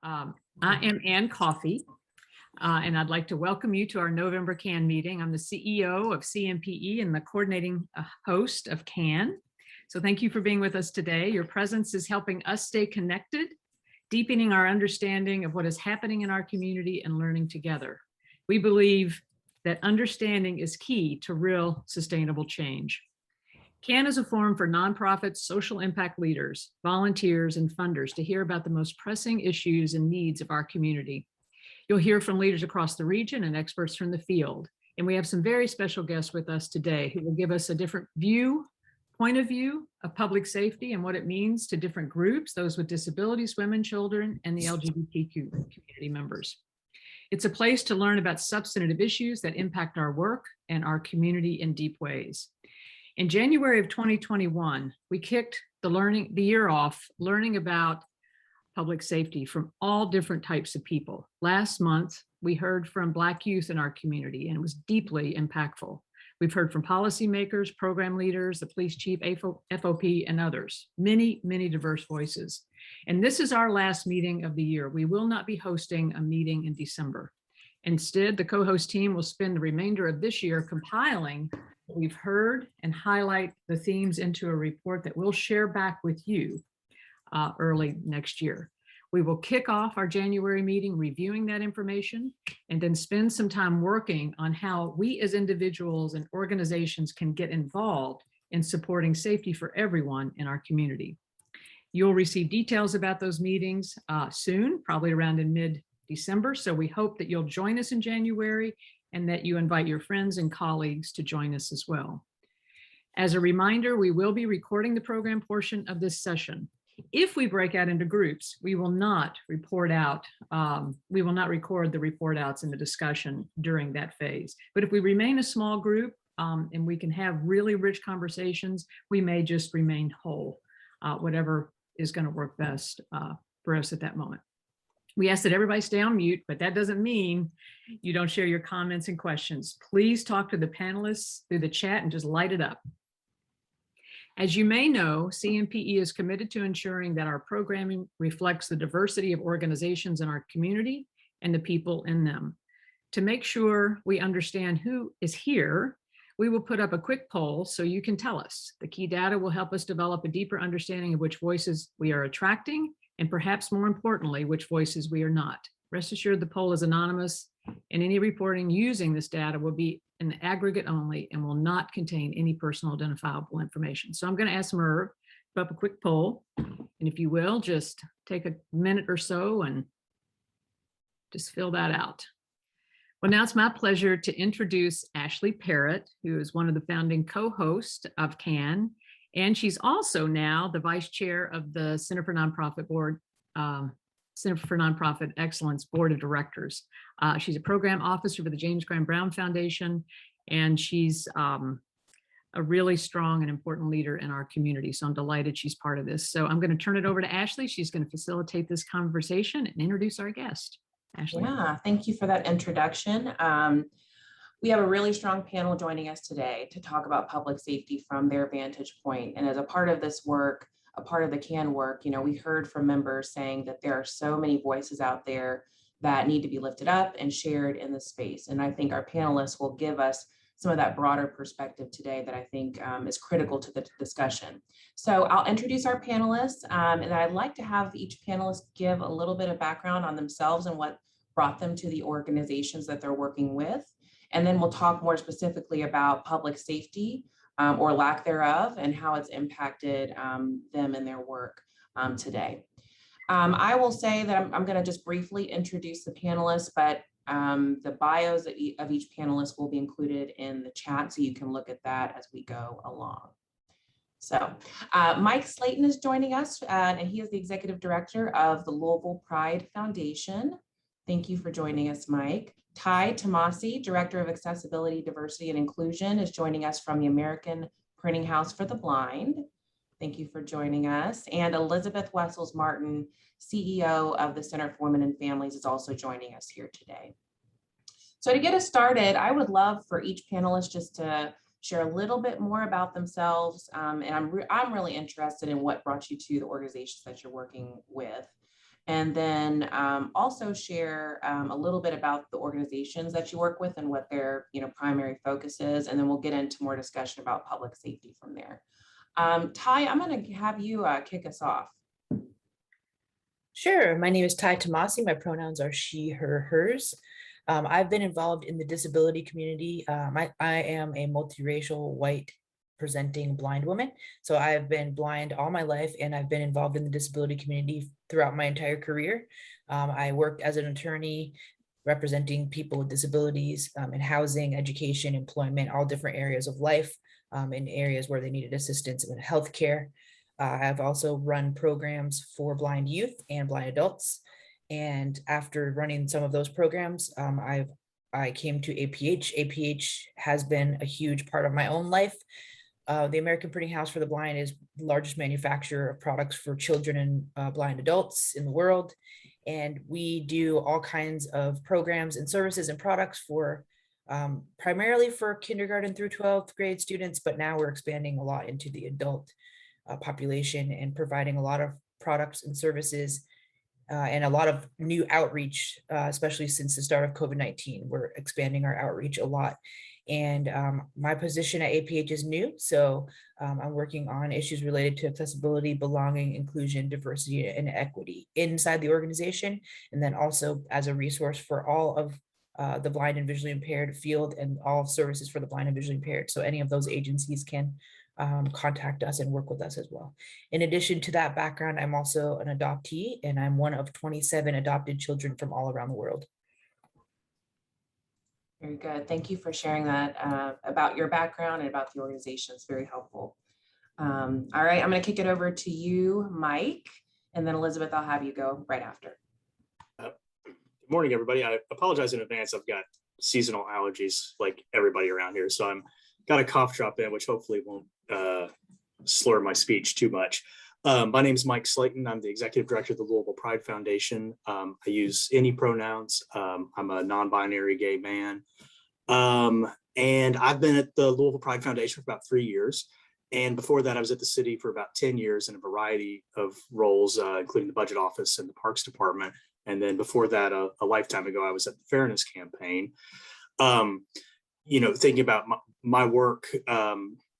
I am Ann Coffey, and I'd like to welcome you to our November CAN meeting. I'm the CEO of CMPE and the coordinating host of CAN. So thank you for being with us today. Your presence is helping us stay connected, deepening our understanding of what is happening in our community and learning together. We believe that understanding is key to real sustainable change. CAN is a forum for nonprofits, social impact leaders, volunteers, and funders to hear about the most pressing issues and needs of our community. You'll hear from leaders across the region and experts from the field. And we have some very special guests with us today who will give us a different point of view of public safety and what it means to different groups, those with disabilities, women, children, and the LGBTQ community members. It's a place to learn about substantive issues that impact our work and our community in deep ways. In January of 2021, we kicked the year off learning about public safety from all different types of people. Last month, we heard from Black youth in our community, and it was deeply impactful. We've heard from policymakers, program leaders, the police chief, FOP, and others, many, many diverse voices. And this is our last meeting of the year. We will not be hosting a meeting in December. Instead, the co-host team will spend the remainder of this year compiling what we've heard and highlight the themes into a report that we'll share back with you early next year. We will kick off our January meeting reviewing that information and then spend some time working on how we as individuals and organizations can get involved in supporting safety for everyone in our community. You'll receive details about those meetings soon, probably around in mid-December. So we hope that you'll join us in January and that you invite your friends and colleagues to join us as well. As a reminder, we will be recording the program portion of this session. If we break out into groups, we will not report out, we will not record the report outs in the discussion during that phase. But if we remain a small group and we can have really rich conversations, we may just remain whole, whatever is going to work best for us at that moment. We ask that everybody stay on mute, but that doesn't mean you don't share your comments and questions. Please talk to the panelists through the chat and just light it up. As you may know, CMPE is committed to ensuring that our programming reflects the diversity of organizations in our community and the people in them. To make sure we understand who is here, we will put up a quick poll so you can tell us. The key data will help us develop a deeper understanding of which voices we are attracting, and perhaps more importantly, which voices we are not. Rest assured the poll is anonymous, and any reporting using this data will be in the aggregate only and will not contain any personal identifiable information. So I'm going to ask Merv to put up a quick poll, and if you will, just take a minute or so and just fill that out. Well, now it's my pleasure to introduce Ashley Parrott, who is one of the founding co-hosts of CAN. And she's also now the vice chair of the Center for Nonprofit Excellence Board of Directors. She's a program officer for the James Graham Brown Foundation, and she's a really strong and important leader in our community. So I'm delighted she's part of this. So I'm going to turn it over to Ashley. She's going to facilitate this conversation and introduce our guest. Ashley. Yeah, thank you for that introduction. We have a really strong panel joining us today to talk about public safety from their vantage point. And as a part of this work, a part of the CAN work, we heard from members saying that there are so many voices out there that need to be lifted up and shared in the space. And I think our panelists will give us some of that broader perspective today that I think is critical to the discussion. So I'll introduce our panelists, and I'd like to have each panelist give a little bit of background on themselves and what brought them to the organizations that they're working with. And then we'll talk more specifically about public safety or lack thereof and how it's impacted them in their work today. I will say that I'm going to just briefly introduce the panelists, but the bios of each panelist will be included in the chat, so you can look at that as we go along. So Mike Slighton is joining us, and he is the executive director of the Louisville Pride Foundation. Thank you for joining us, Mike. Ty Tomasi, Director of Accessibility, Diversity, and Inclusion, is joining us from the American Printing House for the Blind. Thank you for joining us. And Elizabeth Wessels Martin, CEO of the Center for Women and Families, is also joining us here today. So to get us started, I would love for each panelist just to share a little bit more about themselves. And I'm really interested in what brought you to the organizations that you're working with. and then also share a little bit about the organizations that you work with and what their primary focus is, and then we'll get into more discussion about public safety from there. Ty, I'm going to have you kick us off. Sure. My name is Ty Tomasi. My pronouns are she, her, hers. I've been involved in the disability community. I am a multiracial, white presenting blind woman. So I've been blind all my life, and I've been involved in the disability community throughout my entire career. I worked as an attorney representing people with disabilities in housing, education, employment, all different areas of life, in areas where they needed assistance in healthcare. I've also run programs for blind youth and blind adults. And after running some of those programs, I came to APH. APH has been a huge part of my own life. The American Printing House for the Blind is the largest manufacturer of products for children and blind adults in the world. And we do all kinds of programs and services and products for primarily for kindergarten through 12th grade students, but now we're expanding a lot into the adult population and providing a lot of products and services and a lot of new outreach, especially since the start of COVID-19. We're expanding our outreach a lot. And my position at APH is new. So I'm working on issues related to accessibility, belonging, inclusion, diversity, and equity inside the organization. And then also as a resource for all of the blind and visually impaired field and all services for the blind and visually impaired. So any of those agencies can contact us and work with us as well. In addition to that background, I'm also an adoptee, and I'm one of 27 adopted children from all around the world. Very good. Thank you for sharing that about your background and about the organization. It's very helpful. All right, I'm going to kick it over to you, Mike, and then Elizabeth, I'll have you go right after. Good morning, everybody. I apologize in advance. I've got seasonal allergies like everybody around here, so I'm got a cough drop in, which hopefully won't slur my speech too much. My name is Mike Slighton. I'm the executive director of the Louisville Pride Foundation. I use any pronouns. I'm a non-binary gay man. And I've been at the Louisville Pride Foundation for about 3 years. And before that, I was at the city for about 10 years in a variety of roles, including the budget office and the parks department. And then before that, a lifetime ago, I was at the Fairness Campaign. Thinking about my work,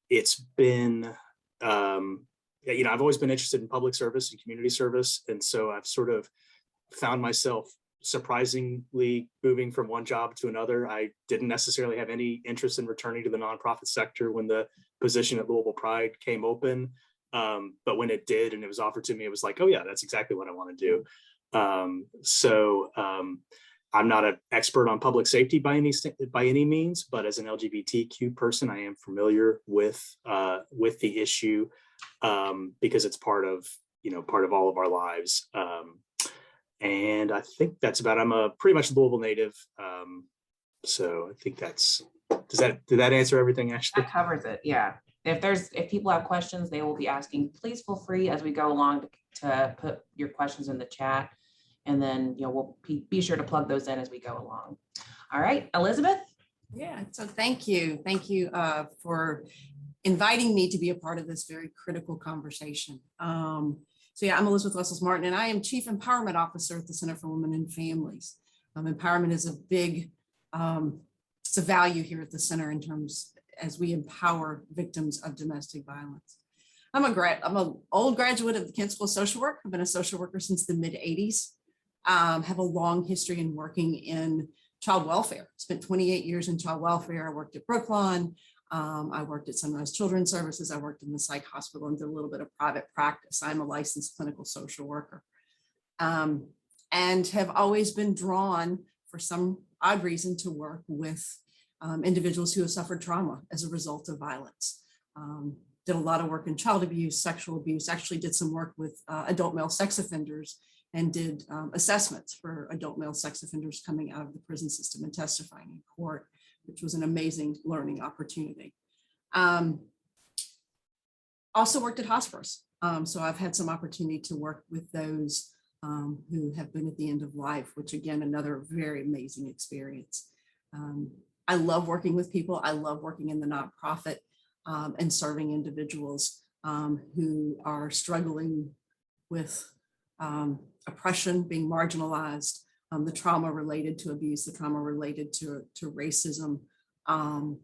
it's been, I've always been interested in public service and community service. And so I've sort of found myself surprisingly moving from one job to another. I didn't necessarily have any interest in returning to the nonprofit sector when the position at Louisville Pride came open. But when it did and it was offered to me, it was like, oh yeah, that's exactly what I want to do. I'm not an expert on public safety by any means, but as an LGBTQ person, I am familiar with the issue because it's part of all of our lives. And I think that's about. I'm a pretty much Louisville native, so I think did that answer everything, Ashley? That covers it. Yeah. If people have questions, they will be asking. Please feel free as we go along to put your questions in the chat. And then, we'll be sure to plug those in as we go along. All right, Elizabeth? Yeah, so thank you. Thank you for inviting me to be a part of this very critical conversation. I'm Elizabeth Wessels-Martin, and I am Chief Empowerment Officer at the Center for Women and Families. Empowerment is a big, it's a value here at the center in terms as we empower victims of domestic violence. I'm an old graduate of the Kent School of Social Work. I've been a social worker since the mid-'80s. Have a long history in working in child welfare. Spent 28 years in child welfare. I worked at Brookline. I worked at Sunrise Children's Services. I worked in the psych hospital and did a little bit of private practice. I'm a licensed clinical social worker and have always been drawn for some odd reason to work with individuals who have suffered trauma as a result of violence. Did a lot of work in child abuse, sexual abuse, actually did some work with adult male sex offenders and did assessments for adult male sex offenders coming out of the prison system and testifying in court, which was an amazing learning opportunity. Also worked at hospice. So I've had some opportunity to work with those who have been at the end of life, which again, another very amazing experience. I love working with people. I love working in the nonprofit and serving individuals who are struggling with oppression, being marginalized, the trauma related to abuse, the trauma related to racism, and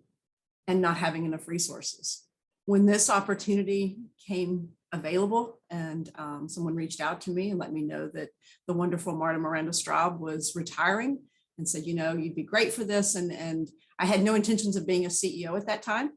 not having enough resources. When this opportunity came available and someone reached out to me and let me know that the wonderful Marta Miranda Straub was retiring and said, you know, you'd be great for this. And I had no intentions of being a CEO at that time.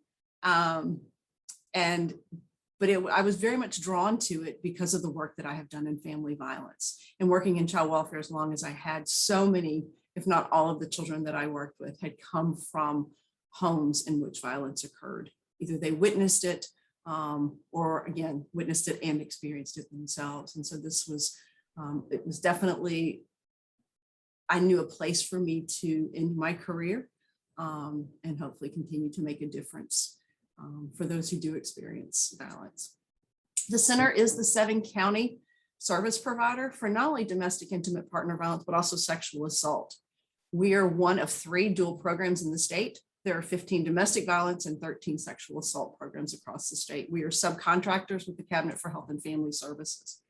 But I was very much drawn to it because of the work that I have done in family violence and working in child welfare as long as I had. So many, if not all of the children that I worked with had come from homes in which violence occurred. Either they witnessed it or again, witnessed it and experienced it themselves. And so this was, it was definitely, I knew a place for me to end my career and hopefully continue to make a difference for those who do experience violence. The center is the 7-county service provider for not only domestic intimate partner violence, but also sexual assault. We are one of 3 dual programs in the state. There are 15 domestic violence and 13 sexual assault programs across the state. We are subcontractors with the Cabinet for Health and Family Services.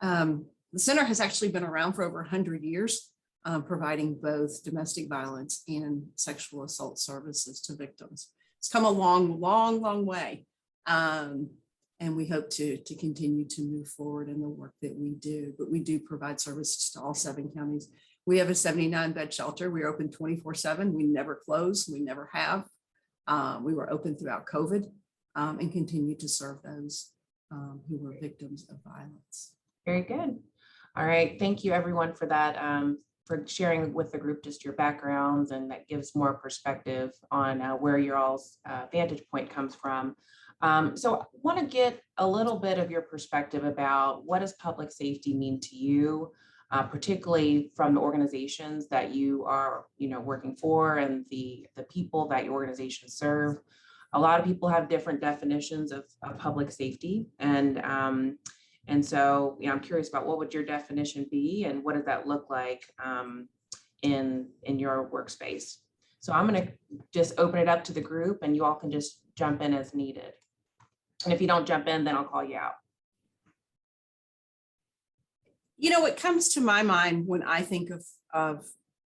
The center has actually been around for over 100 years, providing both domestic violence and sexual assault services to victims. It's come a long, long, long way. And we hope to continue to move forward in the work that we do, but we do provide services to all 7 counties. We have a 79-bed shelter. We're open 24/7. We never close. We never have. We were open throughout COVID and continue to serve those who were victims of violence. Very good. All right. Thank you, everyone, for that, for sharing with the group just your backgrounds, and that gives more perspective on where your all's vantage point comes from. So I want to get a little bit of your perspective about what does public safety mean to you, particularly from the organizations that you are, working for and the people that your organizations serve. A lot of people have different definitions of public safety, and so, I'm curious about what would your definition be and what does that look like in your workspace? So I'm going to just open it up to the group and you all can just jump in as needed. And if you don't jump in, then I'll call you out. What comes to my mind when I think of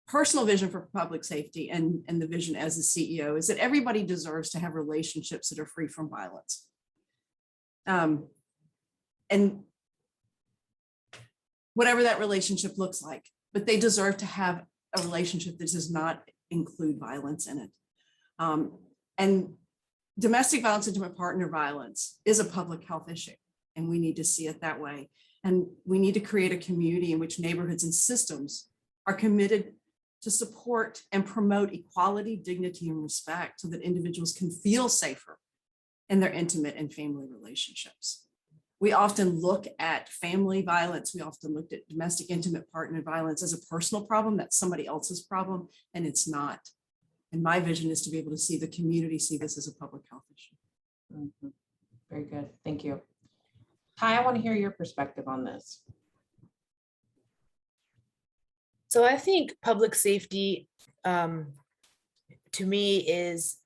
personal vision for public safety and the vision as a CEO is that everybody deserves to have relationships that are free from violence. And whatever that relationship looks like, but they deserve to have a relationship that does not include violence in it. And domestic violence, intimate partner violence is a public health issue, and we need to see it that way. And we need to create a community in which neighborhoods and systems are committed to support and promote equality, dignity, and respect so that individuals can feel safer in their intimate and family relationships. We often look at family violence. We often looked at domestic intimate partner violence as a personal problem. That's somebody else's problem, and it's not. And my vision is to be able to see the community see this as a public health issue. Mm-hmm. Very good. Thank you. Ty, I want to hear your perspective on this. So I think public safety, to me, is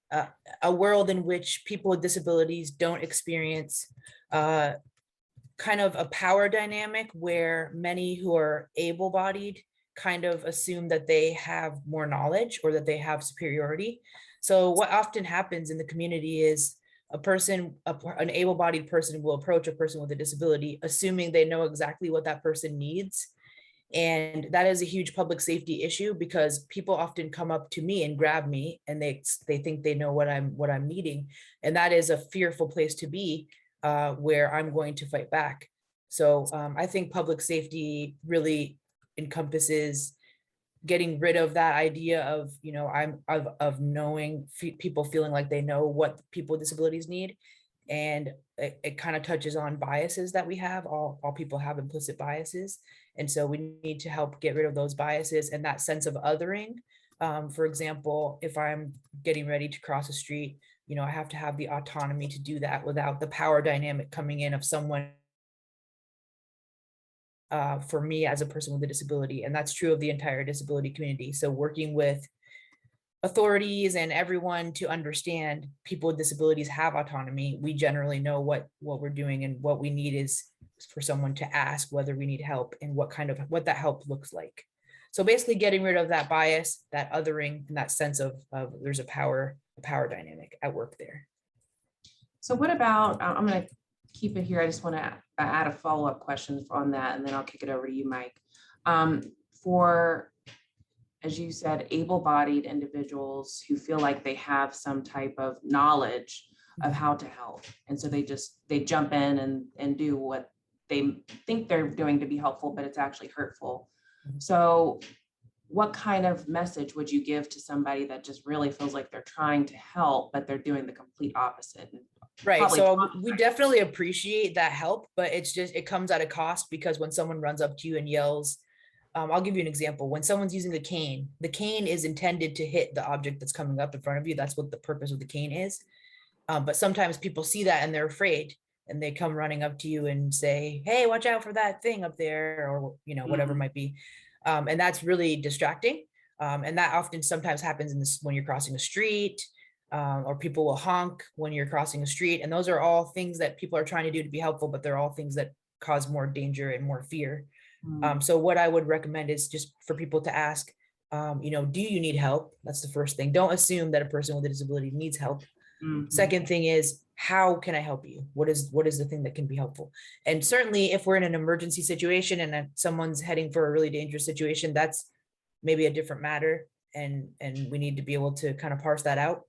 a world in which people with disabilities don't experience kind of a power dynamic where many who are able-bodied kind of assume that they have more knowledge or that they have superiority. So what often happens in the community is an able-bodied person will approach a person with a disability, assuming they know exactly what that person needs. And that is a huge public safety issue because people often come up to me and grab me and they think they know what I'm needing. And that is a fearful place to be where I'm going to fight back. So I think public safety really encompasses getting rid of that idea of, of knowing people feeling like they know what people with disabilities need. And it kind of touches on biases that we have. All people have implicit biases. And so we need to help get rid of those biases and that sense of othering. For example, if I'm getting ready to cross a street, I have to have the autonomy to do that without the power dynamic coming in of someone for me as a person with a disability. And that's true of the entire disability community. So working with authorities and everyone to understand people with disabilities have autonomy. We generally know what we're doing, and what we need is for someone to ask whether we need help and what that help looks like. So basically getting rid of that bias, that othering, and that sense of there's a power dynamic at work there. So what about, I'm going to keep it here. I just want to add a follow-up question on that, and then I'll kick it over to you, Mike. For, as you said, able-bodied individuals who feel like they have some type of knowledge of how to help, and so they jump in and do what they think they're doing to be helpful, but it's actually hurtful. So what kind of message would you give to somebody that just really feels like they're trying to help, but they're doing the complete opposite? Right. So we definitely appreciate that help, but it comes at a cost, because when someone runs up to you and yells, I'll give you an example. When someone's using the cane is intended to hit the object that's coming up in front of you. That's what the purpose of the cane is. But sometimes people see that and they're afraid, and they come running up to you and say, hey, watch out for that thing up there, or, whatever it might be. And that's really distracting. And that often sometimes happens when you're crossing a street, or people will honk when you're crossing a street. And those are all things that people are trying to do to be helpful, but they're all things that cause more danger and more fear. So what I would recommend is just for people to ask, do you need help? That's the first thing. Don't assume that a person with a disability needs help. Second thing is, how can I help you? What is the thing that can be helpful? And certainly if we're in an emergency situation and someone's heading for a really dangerous situation, that's maybe a different matter. And we need to be able to kind of parse that out.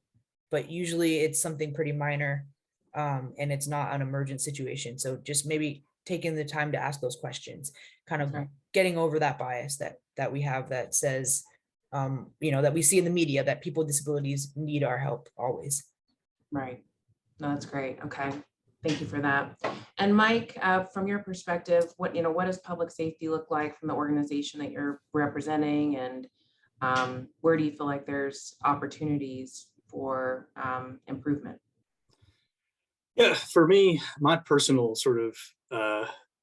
But usually it's something pretty minor, and it's not an emergent situation. So just maybe taking the time to ask those questions, kind of getting over that bias that we have that says, that we see in the media, that people with disabilities need our help always. Right. No, that's great. Okay. Thank you for that. And Mike, from your perspective, what does public safety look like from the organization that you're representing? And where do you feel like there's opportunities for improvement? Yeah, for me, my personal sort of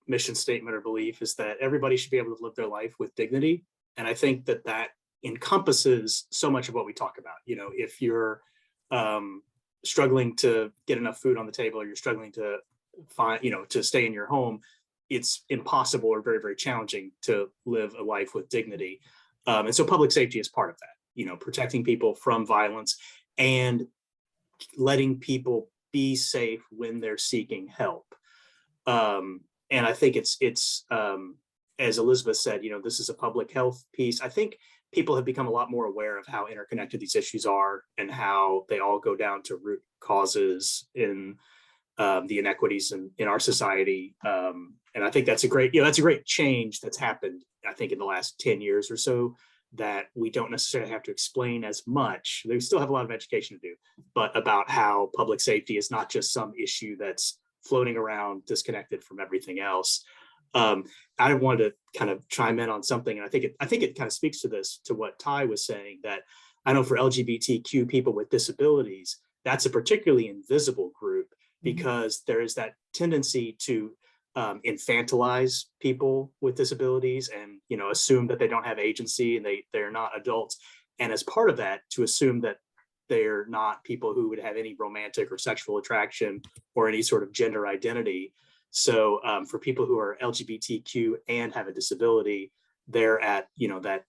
mission statement or belief is that everybody should be able to live their life with dignity. And I think that encompasses so much of what we talk about. If you're struggling to get enough food on the table, or you're struggling to find, to stay in your home, it's impossible or very, very challenging to live a life with dignity. And so public safety is part of that, protecting people from violence and letting people be safe when they're seeking help. And I think it's as Elizabeth said, this is a public health piece. I think people have become a lot more aware of how interconnected these issues are and how they all go down to root causes in the inequities in our society. And I think that's a great change that's happened, I think, in the last 10 years or so, that we don't necessarily have to explain as much. They still have a lot of education to do, but about how public safety is not just some issue that's floating around disconnected from everything else. I wanted to kind of chime in on something, and I think it kind of speaks to what Ty was saying, that I know for LGBTQ people with disabilities, that's a particularly invisible group, because there is that tendency to infantilize people with disabilities and assume that they don't have agency and they're not adults, and as part of that, to assume that they're not people who would have any romantic or sexual attraction or any sort of gender identity. So for people who are LGBTQ and have a disability, they're at that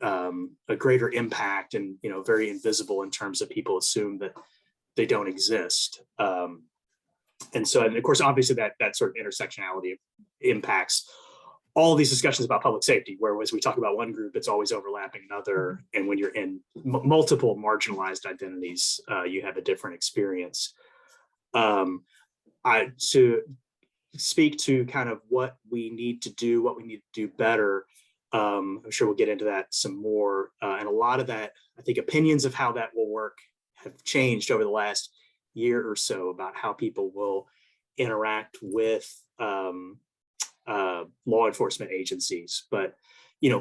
a greater impact, and very invisible in terms of people assume that they don't exist. And so, and of course, obviously that sort of intersectionality impacts all these discussions about public safety, whereas we talk about one group, it's always overlapping another. And when you're in multiple marginalized identities, you have a different experience. To speak to kind of what we need to do better, I'm sure we'll get into that some more. And a lot of that, I think opinions of how that will work have changed over the last year or so about how people will interact with law enforcement agencies. But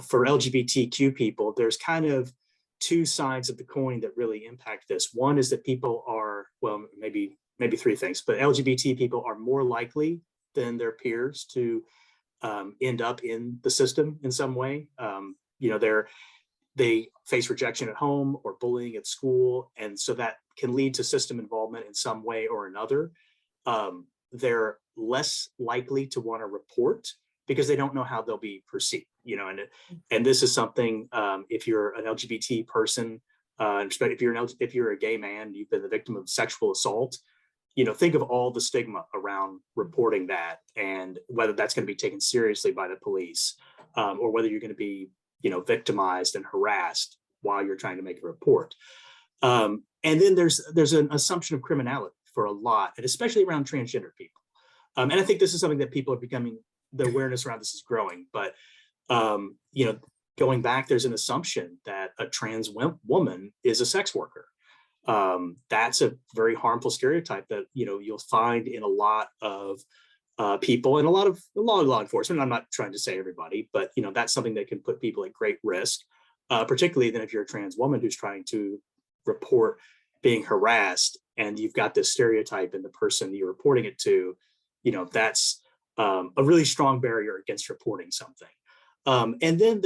for LGBTQ people, there's kind of two sides of the coin that really impact this. One is that people are, well, maybe three things, but LGBT people are more likely than their peers to end up in the system in some way. they face rejection at home or bullying at school. And so that can lead to system involvement in some way or another. They're less likely to want to report because they don't know how they'll be perceived, and this is something, if you're an LGBT person, if you're a gay man, you've been the victim of sexual assault, think of all the stigma around reporting that, and whether that's going to be taken seriously by the police, or whether you're going to be, victimized and harassed while you're trying to make a report. And then there's an assumption of criminality for a lot, and especially around transgender people. And I think this is something that people are becoming, the awareness around this is growing, but, going back, there's an assumption that a trans woman is a sex worker. That's a very harmful stereotype that, you'll find in a lot of people and a lot of law enforcement. I'm not trying to say everybody, but, that's something that can put people at great risk, particularly then if you're a trans woman who's trying to report being harassed and you've got this stereotype in the person you're reporting it to, that's a really strong barrier against reporting something. And then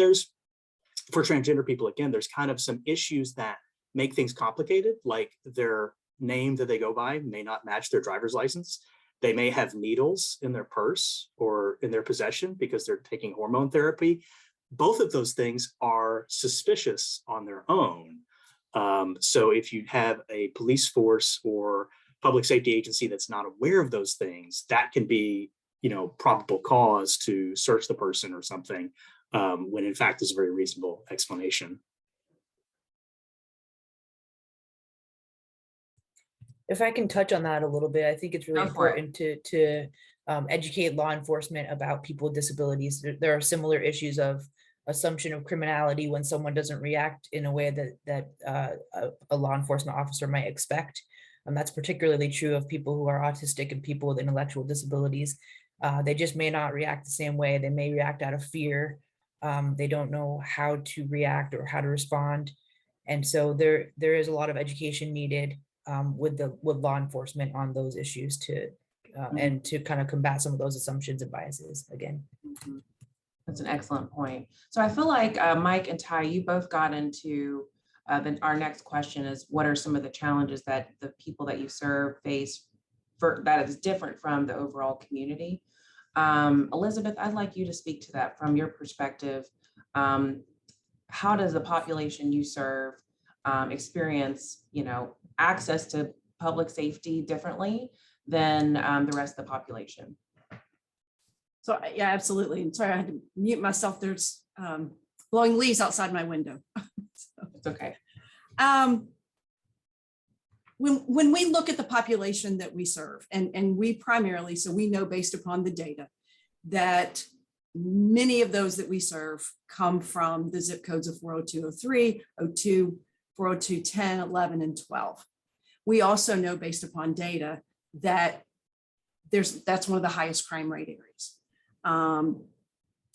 for transgender people, again, there's kind of some issues that make things complicated, like their name that they go by may not match their driver's license. They may have needles in their purse or in their possession because they're taking hormone therapy. Both of those things are suspicious on their own. So if you have a police force or public safety agency that's not aware of those things, that can be, probable cause to search the person or something, when in fact is a very reasonable explanation. If I can touch on that a little bit, I think it's really important to educate law enforcement about people with disabilities. There are similar issues of assumption of criminality when someone doesn't react in a way that a law enforcement officer might expect. And that's particularly true of people who are autistic and people with intellectual disabilities. They just may not react the same way. They may react out of fear. They don't know how to react or how to respond. And so there is a lot of education needed with law enforcement on those issues and to kind of combat some of those assumptions and biases again. That's an excellent point. So I feel like Mike and Ty, you both got into our next question is, what are some of the challenges that the people that you serve face that is different from the overall community? Elizabeth, I'd like you to speak to that from your perspective. How does the population you serve experience, access to public safety differently than the rest of the population? So yeah, absolutely. And sorry, I had to mute myself. There's blowing leaves outside my window. So, it's okay. When we look at the population that we serve, and we primarily, so we know based upon the data that many of those that we serve come from the zip codes of 40203, 02, 402, 10, 11, and 12. We also know based upon data that that's one of the highest crime rate areas.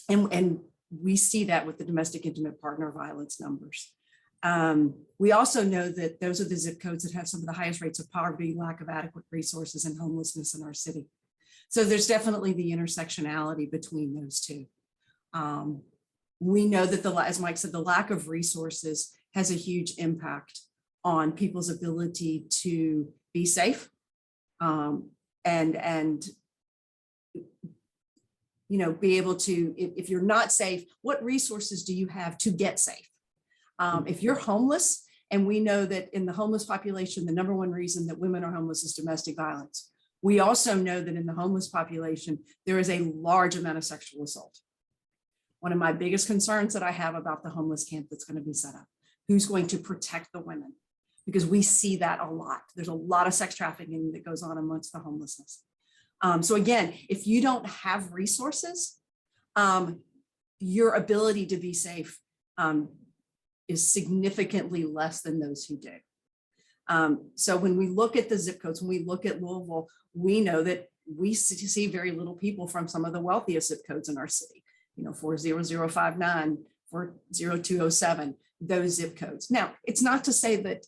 And we see that with the domestic intimate partner violence numbers. We also know that those are the zip codes that have some of the highest rates of poverty, lack of adequate resources, and homelessness in our city. So there's definitely the intersectionality between those two. We know that as Mike said, the lack of resources has a huge impact on people's ability to be safe, and be able to, if you're not safe, what resources do you have to get safe? If you're homeless, and we know that in the homeless population, the number one reason that women are homeless is domestic violence. We also know that in the homeless population, there is a large amount of sexual assault. One of my biggest concerns that I have about the homeless camp that's going to be set up, who's going to protect the women? Because we see that a lot. There's a lot of sex trafficking that goes on amongst the homelessness. So again, if you don't have resources, your ability to be safe is significantly less than those who do. So when we look at the zip codes, when we look at Louisville, we know that we see very little people from some of the wealthiest zip codes in our city, 40059, 40207, those zip codes. Now, it's not to say that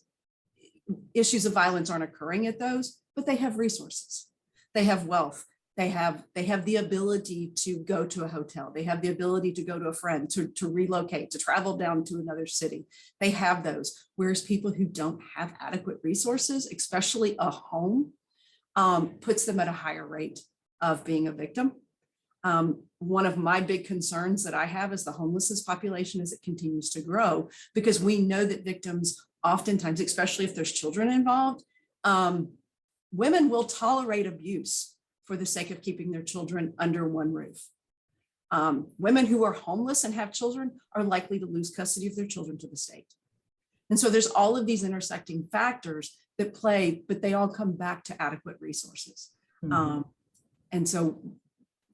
issues of violence aren't occurring at those, but they have resources. They have wealth. They have the ability to go to a hotel. They have the ability to go to a friend, to relocate, to travel down to another city. They have those. Whereas people who don't have adequate resources, especially a home, puts them at a higher rate of being a victim. One of my big concerns that I have is the homelessness population as it continues to grow, because we know that victims oftentimes, especially if there's children involved, women will tolerate abuse for the sake of keeping their children under one roof. Women who are homeless and have children are likely to lose custody of their children to the state. And so there's all of these intersecting factors that play, but they all come back to adequate resources. And so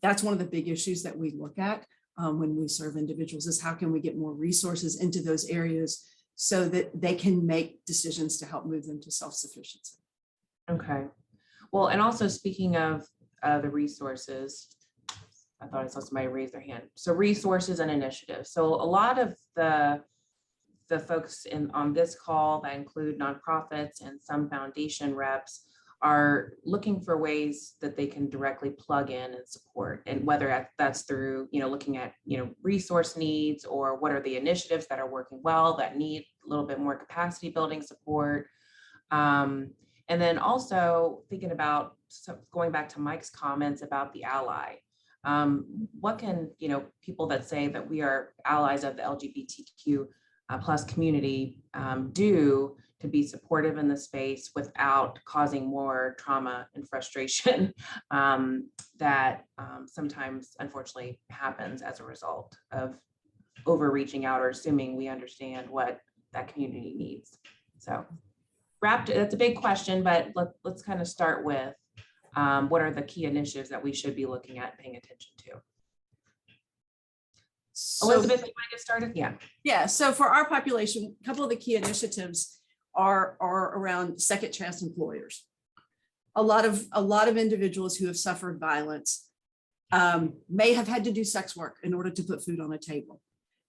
that's one of the big issues that we look at when we serve individuals, is how can we get more resources into those areas so that they can make decisions to help move them to self-sufficiency. Okay. Well, and also speaking of the resources, I thought I saw somebody raise their hand. So resources and initiatives. So a lot of the folks on this call that include nonprofits and some foundation reps are looking for ways that they can directly plug in and support, and whether that's through, looking at, resource needs, or what are the initiatives that are working well that need a little bit more capacity building support. And then also thinking about, going back to Mike's comments about the ally, what can, people that say that we are allies of the LGBTQ plus community do to be supportive in the space without causing more trauma and frustration that sometimes unfortunately happens as a result of overreaching out or assuming we understand what that community needs. So that's a big question, but let's kind of start with what are the key initiatives that we should be looking at and paying attention to? So, Elizabeth, you want to get started? Yeah. Yeah. So for our population, a couple of the key initiatives are around second chance employers. A lot of individuals who have suffered violence may have had to do sex work in order to put food on a table.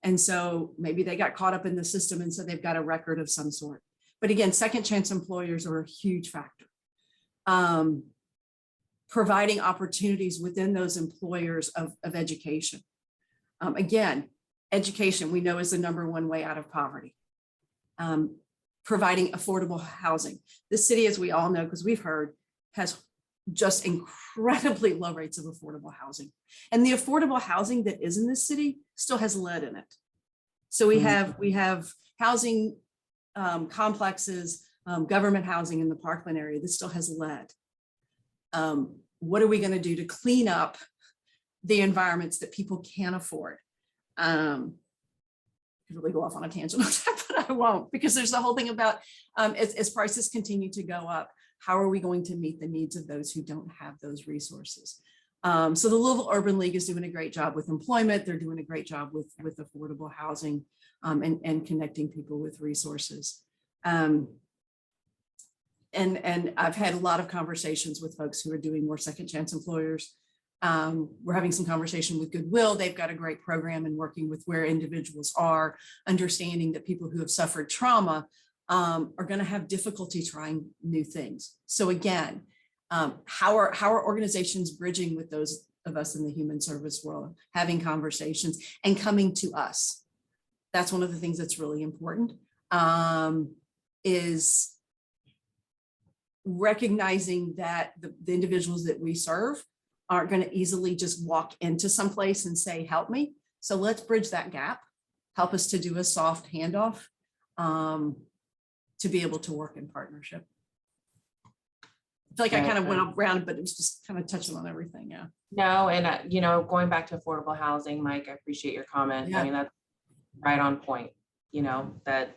And so maybe they got caught up in the system, and so they've got a record of some sort. But again, second chance employers are a huge factor. Providing opportunities within those employers of education. Again, education we know is the #1 way out of poverty. Providing affordable housing. The city, as we all know, because we've heard, has just incredibly low rates of affordable housing. And the affordable housing that is in this city still has lead in it. So we have housing complexes, government housing in the Parkland area that still has lead. What are we going to do to clean up the environments that people can't afford? I could really go off on a tangent on that, but I won't, because there's the whole thing about as prices continue to go up, how are we going to meet the needs of those who don't have those resources? So the Louisville Urban League is doing a great job with employment. They're doing a great job with affordable housing and connecting people with resources. And I've had a lot of conversations with folks who are doing more second chance employers. We're having some conversation with Goodwill. They've got a great program in working with where individuals are, understanding that people who have suffered trauma are going to have difficulty trying new things. So again, how are organizations bridging with those of us in the human service world, having conversations and coming to us? That's one of the things that's really important, is recognizing that the individuals that we serve aren't going to easily just walk into some place and say, help me. So let's bridge that gap, help us to do a soft handoff to be able to work in partnership. I feel like I kind of went around, but it was just kind of touching on everything. Yeah. No, and going back to affordable housing, Mike, I appreciate your comment. Yeah. I mean, that's right on point, that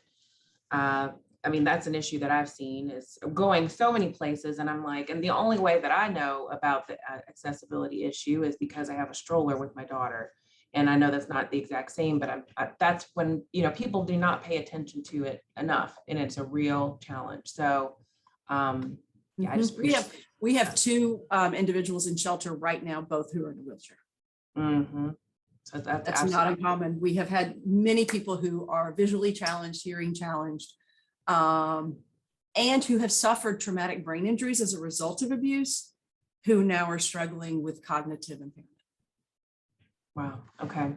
that's an issue that I've seen is going so many places, and I'm like, and the only way that I know about the accessibility issue is because I have a stroller with my daughter. And I know that's not the exact same, but that's when, people do not pay attention to it enough, and it's a real challenge. So, yeah, I just we have two individuals in shelter right now, both who are in a wheelchair. Mm-hmm. So that's not uncommon. We have had many people who are visually challenged, hearing challenged, and who have suffered traumatic brain injuries as a result of abuse, who now are struggling with cognitive impairment. Wow. Okay.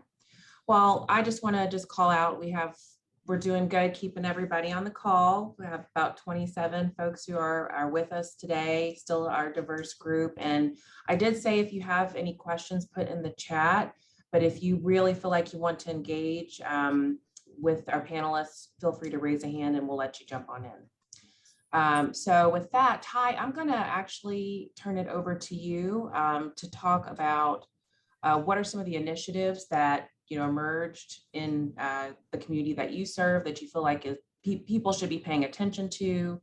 Well, I just want to just call out, we're doing good keeping everybody on the call. We have about 27 folks who are with us today, still our diverse group. And I did say, if you have any questions, put in the chat, but if you really feel like you want to engage with our panelists, feel free to raise a hand and we'll let you jump on in. So with that, Ty, I'm going to actually turn it over to you to talk about what are some of the initiatives that emerged in the community that you serve that you feel like people should be paying attention to,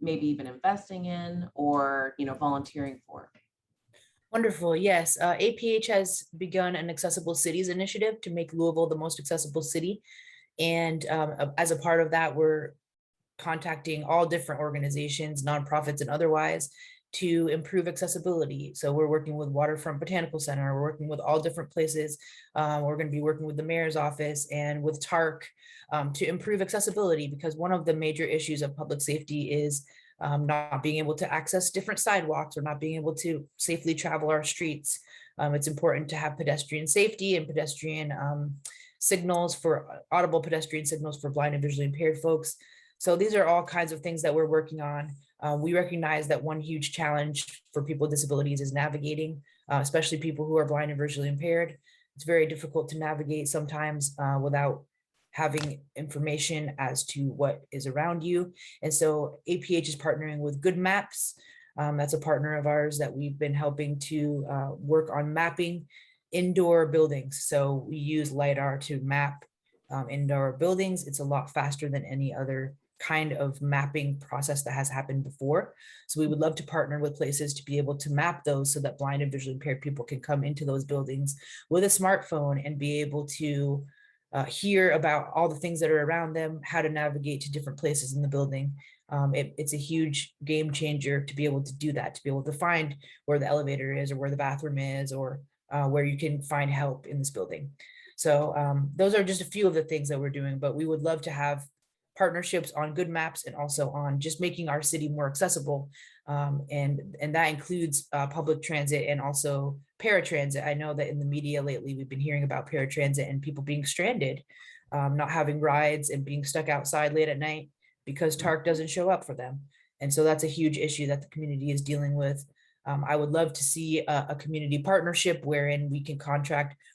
maybe even investing in, or volunteering for. Wonderful. Yes. APH has begun an Accessible Cities initiative to make Louisville the most accessible city. And as a part of that, we're contacting all different organizations, nonprofits and otherwise, to improve accessibility. So we're working with Waterfront Botanical Center, we're working with all different places. We're going to be working with the mayor's office and with TARC to improve accessibility, because one of the major issues of public safety is not being able to access different sidewalks or not being able to safely travel our streets. It's important to have pedestrian safety and pedestrian audible pedestrian signals for blind and visually impaired folks. So these are all kinds of things that we're working on. We recognize that one huge challenge for people with disabilities is navigating, especially people who are blind and visually impaired. It's very difficult to navigate sometimes without having information as to what is around you. And so APH is partnering with Good Maps. That's a partner of ours that we've been helping to work on mapping indoor buildings. So we use LiDAR to map indoor buildings. It's a lot faster than any other kind of mapping process that has happened before. So we would love to partner with places to be able to map those so that blind and visually impaired people can come into those buildings with a smartphone and be able to hear about all the things that are around them, how to navigate to different places in the building. It's a huge game changer to be able to do that, to be able to find where the elevator is or where the bathroom is, or where you can find help in this building. So those are just a few of the things that we're doing, but we would love to have partnerships on Good Maps and also on just making our city more accessible. And that includes public transit and also paratransit. I know that in the media lately, we've been hearing about paratransit and people being stranded, not having rides and being stuck outside late at night because TARC doesn't show up for them. And so that's a huge issue that the community is dealing with. I would love to see a community partnership wherein we can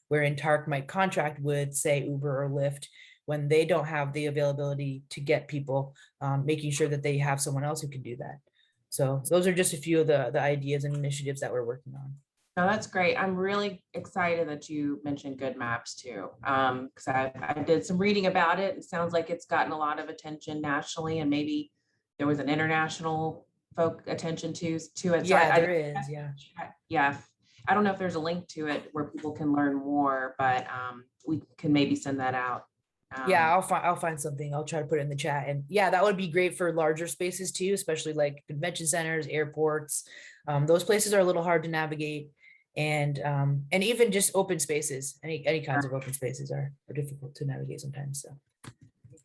wherein TARC might contract with, say, Uber or Lyft, when they don't have the availability to get people, making sure that they have someone else who can do that. So those are just a few of the ideas and initiatives that we're working on. No, that's great. I'm really excited that you mentioned Good Maps too, because I did some reading about it. It sounds like it's gotten a lot of attention nationally, and maybe there was an international attention to it. So Yeah, there is. Yeah. Yeah. I don't know if there's a link to it where people can learn more, but we can maybe send that out. Yeah, I'll find something. I'll try to put it in the chat. And yeah, that would be great for larger spaces too, especially like convention centers, airports. Those places are a little hard to navigate, and even just open spaces. Any kinds of open spaces are difficult to navigate sometimes. So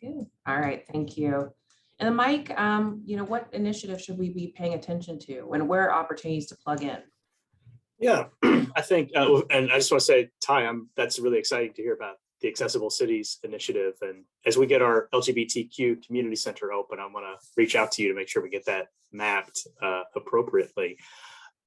good. All right, thank you. And then Mike, what initiative should we be paying attention to, and where are opportunities to plug in? Yeah, I think, and I just want to say, Ty, that's really exciting to hear about the Accessible Cities initiative. And as we get our LGBTQ community center open, I'm going to reach out to you to make sure we get that mapped appropriately.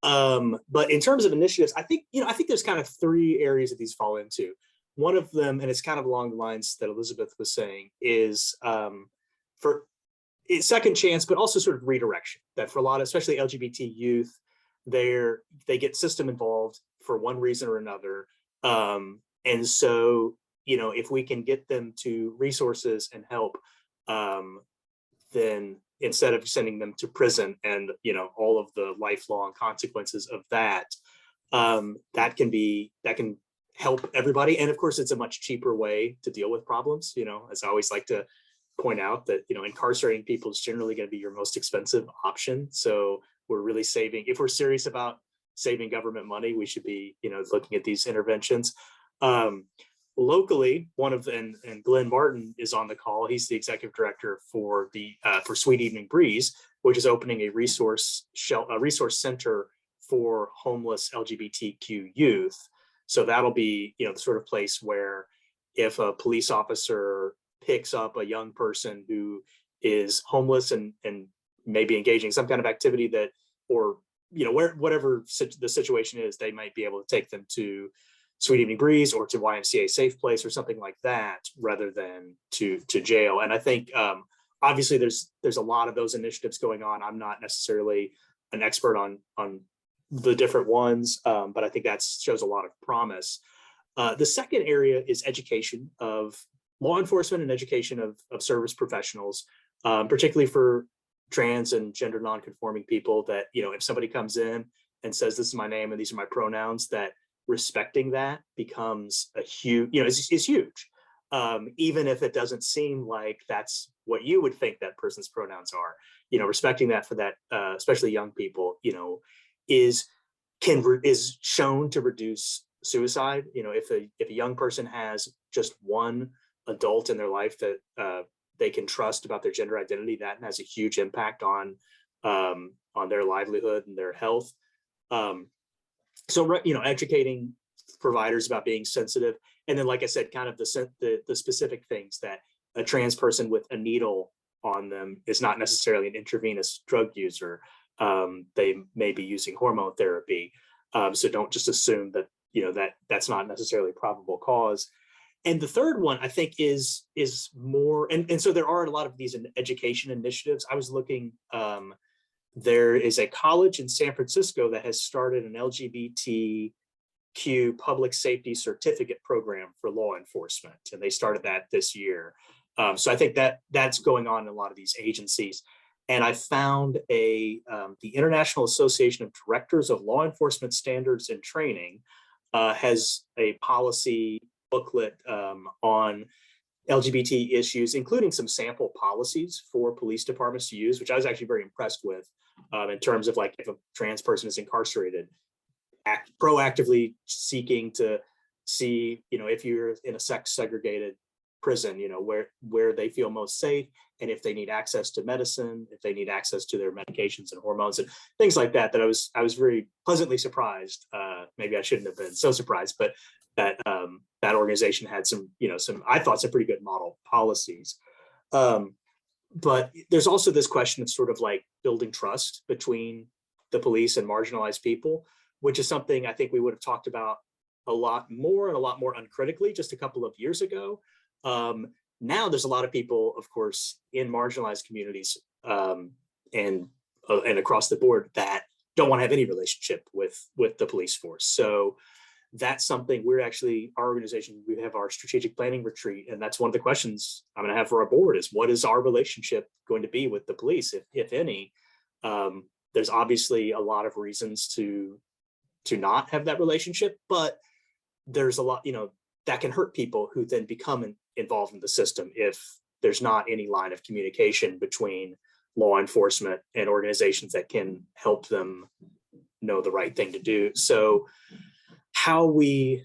But in terms of initiatives, I think there's kind of three areas that these fall into. One of them, and it's kind of along the lines that Elizabeth was saying, is for second chance, but also sort of redirection. That for a lot of, especially LGBT youth, they get system involved for one reason or another. And so, if we can get them to resources and help, then instead of sending them to prison and, all of the lifelong consequences of that, that can help everybody. And of course, it's a much cheaper way to deal with problems. As I always like to point out that, incarcerating people is generally going to be your most expensive option. So we're really if we're serious about saving government money, we should be, looking at these interventions. Locally, and Glenn Martin is on the call. He's the executive director for Sweet Evening Breeze, which is opening a resource center for homeless LGBTQ youth. So that'll be, the sort of place where if a police officer picks up a young person who is homeless and maybe engaging some kind of activity that, or whatever the situation is, they might be able to take them to Sweet Evening Breeze or to YMCA Safe Place or something like that, rather than to jail. And I think obviously there's a lot of those initiatives going on. I'm not necessarily an expert on the different ones, but I think that shows a lot of promise. The second area is education of law enforcement and education of service professionals, particularly for trans and gender non-conforming people, that, if somebody comes in and says, this is my name and these are my pronouns, that respecting that becomes a huge, is huge. Even if it doesn't seem like that's what you would think that person's pronouns are, respecting that for that, especially young people, is shown to reduce suicide. If a young person has just one adult in their life that they can trust about their gender identity, that has a huge impact on their livelihood and their health. So educating providers about being sensitive, and then, like I said, kind of the specific things that a trans person with a needle on them is not necessarily an intravenous drug user. They may be using hormone therapy, so don't just assume that that's not necessarily a probable cause. And the third one, I think, is more, and so there are a lot of these education initiatives. I was looking. There is a college in San Francisco that has started an LGBTQ public safety certificate program for law enforcement, and they started that this year. So I think that's going on in a lot of these agencies. And I found the International Association of Directors of Law Enforcement Standards and Training has a policy booklet on LGBT issues, including some sample policies for police departments to use, which I was actually very impressed with, in terms of, like, if a trans person is incarcerated, proactively seeking to see, if you're in a sex segregated prison, where they feel most safe, and if they need access to medicine, if they need access to their medications and hormones and things like that. That I was very pleasantly surprised. Maybe I shouldn't have been so surprised, but that that organization had some I thought some pretty good model policies. But there's also this question of sort of like building trust between the police and marginalized people, which is something I think we would have talked about a lot more uncritically just a couple of years ago. Now there's a lot of people, of course, in marginalized communities and across the board that don't want to have any relationship with the police force. So that's something our organization, we have our strategic planning retreat, and that's one of the questions I'm going to have for our board is, what is our relationship going to be with the police, if any? There's obviously a lot of reasons to not have that relationship, but there's a lot, that can hurt people who then become involved in the system if there's not any line of communication between law enforcement and organizations that can help them know the right thing to do. So how we,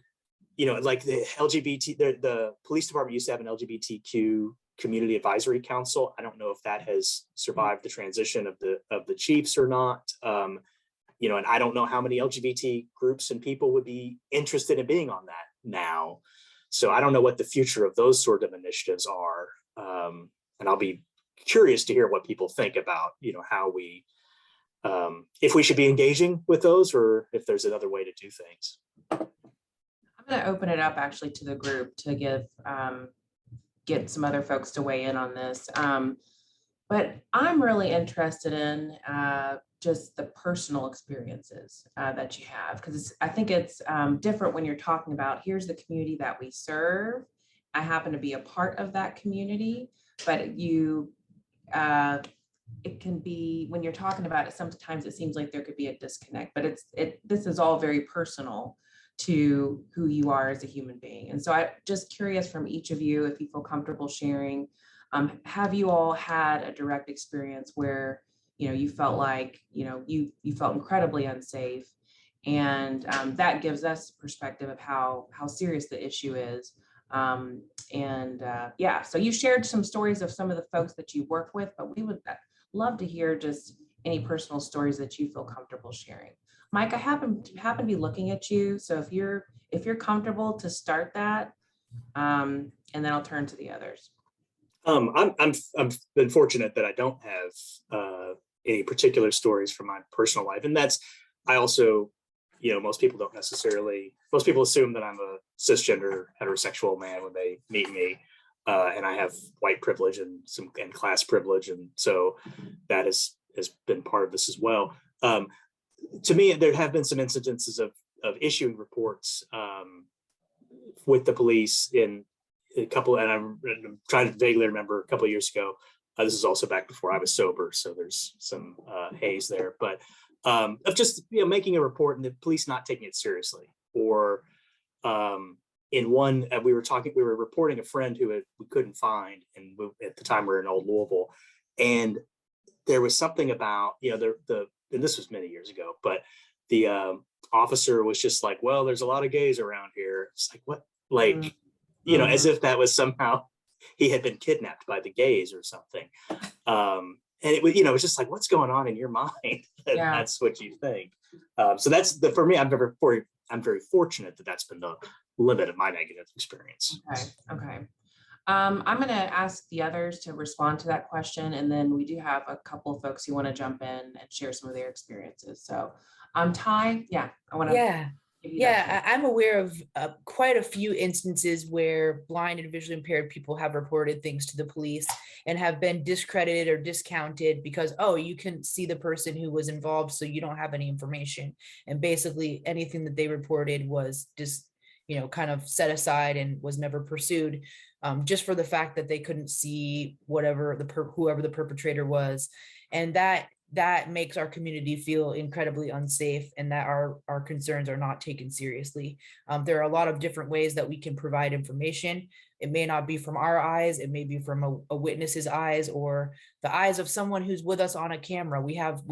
like the the police department used to have an LGBTQ community advisory council. I don't know if that has survived the transition of the chiefs or not. And I don't know how many LGBT groups and people would be interested in being on that now. So I don't know what the future of those sort of initiatives are. And I'll be curious to hear what people think about, how we, if we should be engaging with those, or if there's another way to do things. I'm going to open it up actually to the group to get some other folks to weigh in on this. But I'm really interested in just the personal experiences that you have, because I think it's different when you're talking about, here's the community that we serve. I happen to be a part of that community, but it can be, when you're talking about it, sometimes it seems like there could be a disconnect, but this is all very personal to who you are as a human being. And so I'm just curious from each of you, if you feel comfortable sharing, have you all had a direct experience where, you felt like, you felt incredibly unsafe, and that gives us perspective of how serious the issue is. So you shared some stories of some of the folks that you work with, but we would love to hear just any personal stories that you feel comfortable sharing. Mike, I happen to be looking at you. So if you're comfortable to start that, and then I'll turn to the others. I've been fortunate that I don't have any particular stories from my personal life, and I also, most people assume that I'm a cisgender heterosexual man when they meet me, and I have white privilege and class privilege, and so that has been part of this as well. To me, there have been some incidences of issuing reports with the police in a couple, and I'm trying to vaguely remember a couple of years ago. This is also back before I was sober, so there's some haze there, but of just making a report and the police not taking it seriously, or in one we were reporting a friend who we couldn't find, and at the time we were in Old Louisville, and there was something about and this was many years ago, but the officer was just like, well, there's a lot of gays around here. It's like, what, like, as if that was somehow he had been kidnapped by the gays or something. And it was, it was just like, what's going on in your mind? That's what you think. So that's for me, I'm very fortunate that that's been the limit of my negative experience. Okay. I'm going to ask the others to respond to that question. And then we do have a couple of folks who want to jump in and share some of their experiences. So Ty, I want to. I'm aware of quite a few instances where blind and visually impaired people have reported things to the police and have been discredited or discounted because, oh, you couldn't see the person who was involved, so you don't have any information. And basically anything that they reported was just, kind of set aside and was never pursued, just for the fact that they couldn't see whoever the perpetrator was. And that makes our community feel incredibly unsafe, and that our concerns are not taken seriously. There are a lot of different ways that we can provide information. It may not be from our eyes, it may be from a witness's eyes or the eyes of someone who's with us on a camera. We have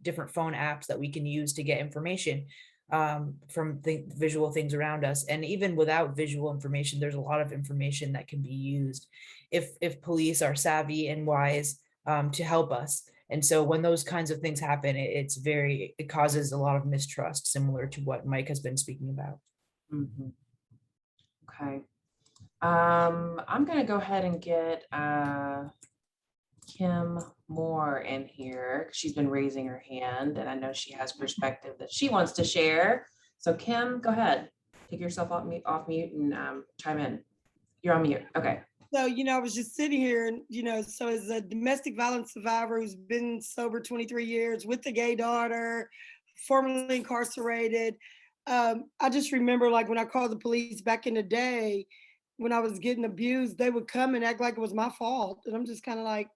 different phone apps that we can use to get information from visual things around us. And even without visual information, there's a lot of information that can be used if police are savvy and wise to help us. And so when those kinds of things happen, it causes a lot of mistrust, similar to what Mike has been speaking about. Mm-hmm. Okay. I'm going to go ahead and get Kim Moore in here. She's been raising her hand, and I know she has perspective that she wants to share. So Kim, go ahead. Take yourself off mute and chime in. You're on mute. Okay. So, I was just sitting here and, so as a domestic violence survivor who's been sober 23 years with a gay daughter, formerly incarcerated, I just remember like when I called the police back in the day, when I was getting abused, they would come and act like it was my fault. And I'm just kind of like,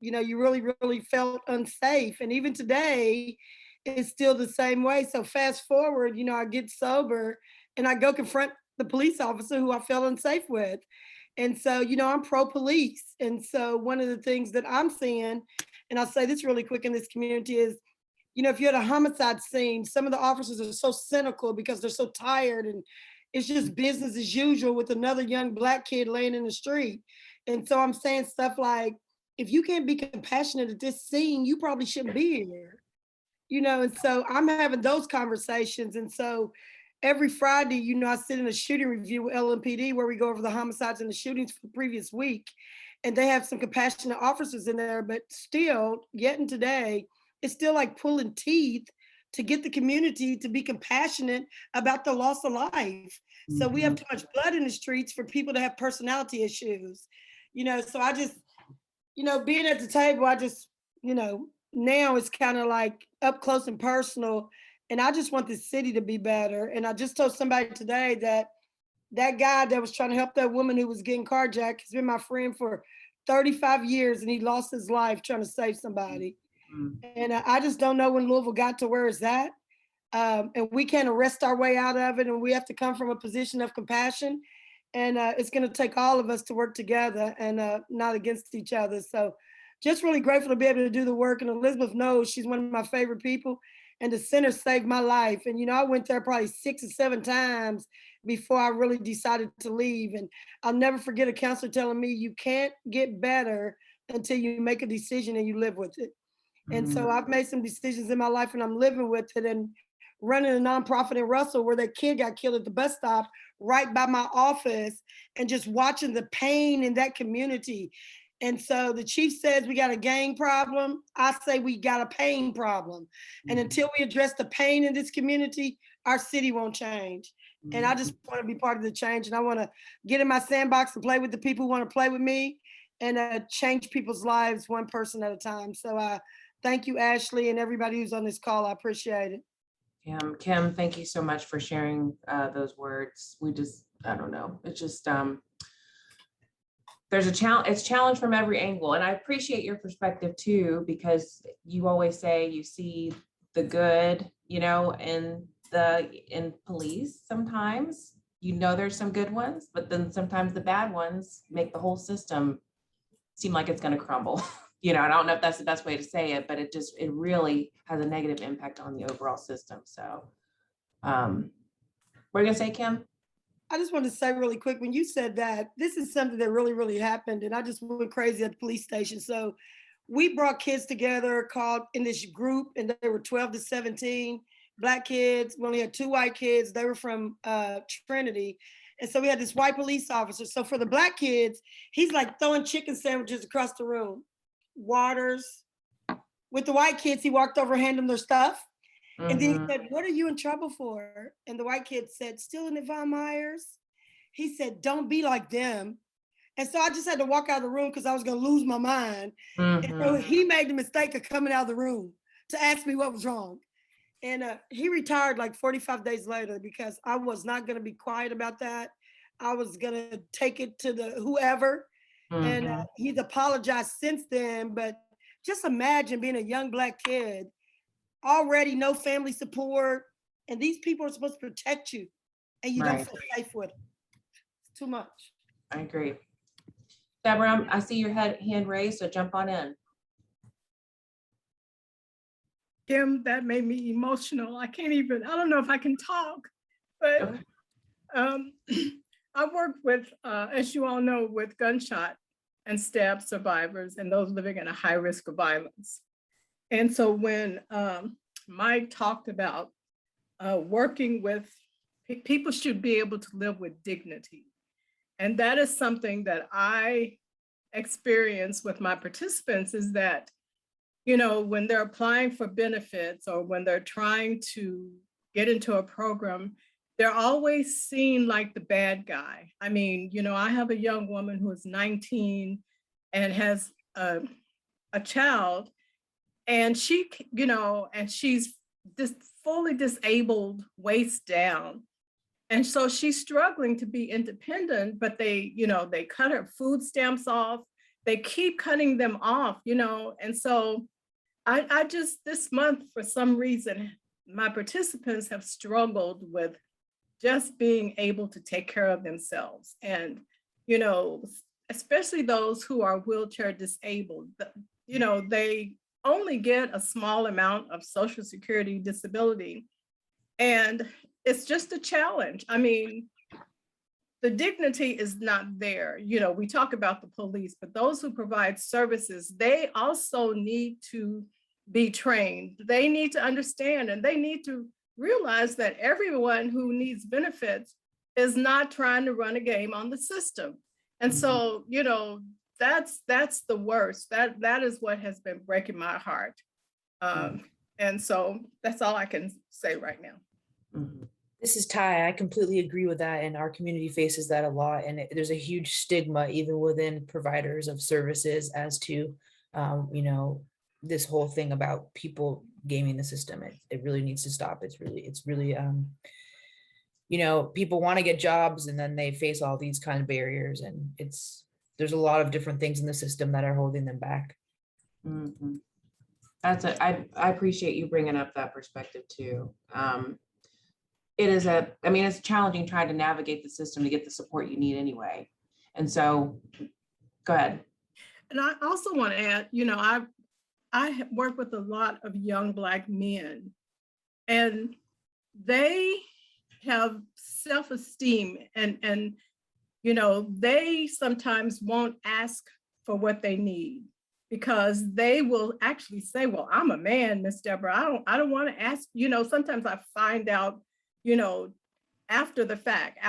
you really, really felt unsafe. And even today, it's still the same way. So fast forward, I get sober and I go confront the police officer who I felt unsafe with. And so, I'm pro-police. And so one of the things that I'm seeing, and I'll say this really quick in this community is, if you're at a homicide scene, some of the officers are so cynical because they're so tired and it's just business as usual with another young Black kid laying in the street. And so I'm saying stuff like, if you can't be compassionate at this scene, you probably shouldn't be here. And so I'm having those conversations. And so every Friday, I sit in a shooting review with LMPD where we go over the homicides and the shootings for the previous week. And they have some compassionate officers in there, but still, yet and today, it's still like pulling teeth to get the community to be compassionate about the loss of life. Mm-hmm. So we have too much blood in the streets for people to have personality issues. So I just, being at the table, I just, now it's kind of like up close and personal. And I just want the city to be better. And I just told somebody today that guy that was trying to help that woman who was getting carjacked has been my friend for 35 years, and he lost his life trying to save somebody. Mm-hmm. And I just don't know when Louisville got to where it's at. And we can't arrest our way out of it. And we have to come from a position of compassion. And it's going to take all of us to work together and not against each other. So just really grateful to be able to do the work. And Elizabeth knows she's one of my favorite people. And the center saved my life. And, I went there probably 6 or 7 times before I really decided to leave. And I'll never forget a counselor telling me, you can't get better until you make a decision and you live with it. And so Mhm. I've made some decisions in my life and I'm living with it, and running a nonprofit in Russell where that kid got killed at the bus stop right by my office, and just watching the pain in that community. And so the chief says we got a gang problem. I say we got a pain problem. And until we address the pain in this community, our city won't change. And I just want to be part of the change. And I want to get in my sandbox and play with the people who want to play with me, and change people's lives one person at a time. So thank you, Ashley, and everybody who's on this call. I appreciate it. Kim, thank you so much for sharing those words. I don't know, it's just, there's a challenge, it's challenge from every angle. And I appreciate your perspective too, because you always say you see the good, in police sometimes, there's some good ones, but then sometimes the bad ones make the whole system seem like it's going to crumble. I don't know if that's the best way to say it, but it really has a negative impact on the overall system. So, what are you gonna say, Kim? I just want to say really quick, when you said that, this is something that really, really happened. And I just went crazy at the police station. So we brought kids together called in this group, and they were 12 to 17 Black kids. We only had 2 white kids. They were from Trinity. And so we had this white police officer. So for the Black kids, he's like throwing chicken sandwiches across the room, waters. With the white kids, he walked over, handed them their stuff. And then he said, "What are you in trouble for?" And the white kid said, "Stealing at Von Myers." He said, "Don't be like them." And so I just had to walk out of the room because I was going to lose my mind. And so he made the mistake of coming out of the room to ask me what was wrong. And he retired like 45 days later because I was not going to be quiet about that. I was going to take it to the whoever. And he's apologized since then. But just imagine being a young Black kid, already no family support, and these people are supposed to protect you, and you don't feel safe with it. It's too much. I agree. Deborah, I see your hand raised, so jump on in. Kim, that made me emotional. I don't know if I can talk, but I work with, as you all know, with gunshot and stab survivors and those living in a high risk of violence. And so when Mike talked about working with people should be able to live with dignity. And that is something that I experience with my participants, is that, when they're applying for benefits or when they're trying to get into a program, they're always seen like the bad guy. I mean, I have a young woman who is 19 and has a child, and she, and she's fully disabled, waist down. And so she's struggling to be independent, but they cut her food stamps off. They keep cutting them off, and so I just, this month, for some reason, my participants have struggled with just being able to take care of themselves. And, especially those who are wheelchair disabled, they only get a small amount of Social Security disability. And it's just a challenge. I mean, the dignity is not there. We talk about the police, but those who provide services, they also need to be trained. They need to understand, and they need to realize that everyone who needs benefits is not trying to run a game on the system. And so, that's the worst. That is what has been breaking my heart. And so that's all I can say right now. This is Ty. I completely agree with that, and our community faces that a lot. And there's a huge stigma even within providers of services as to, this whole thing about people gaming the system. It really needs to stop. It's really, people want to get jobs, and then they face all these kind of barriers, and there's a lot of different things in the system that are holding them back. I appreciate you bringing up that perspective too. It's challenging trying to navigate the system to get the support you need anyway. And so, go ahead. And I also want to add, I work with a lot of young Black men, and they have self-esteem, and they sometimes won't ask for what they need. because they will actually say, well, I'm a man, Miss Deborah. I don't want to ask, sometimes I find out, after the fact,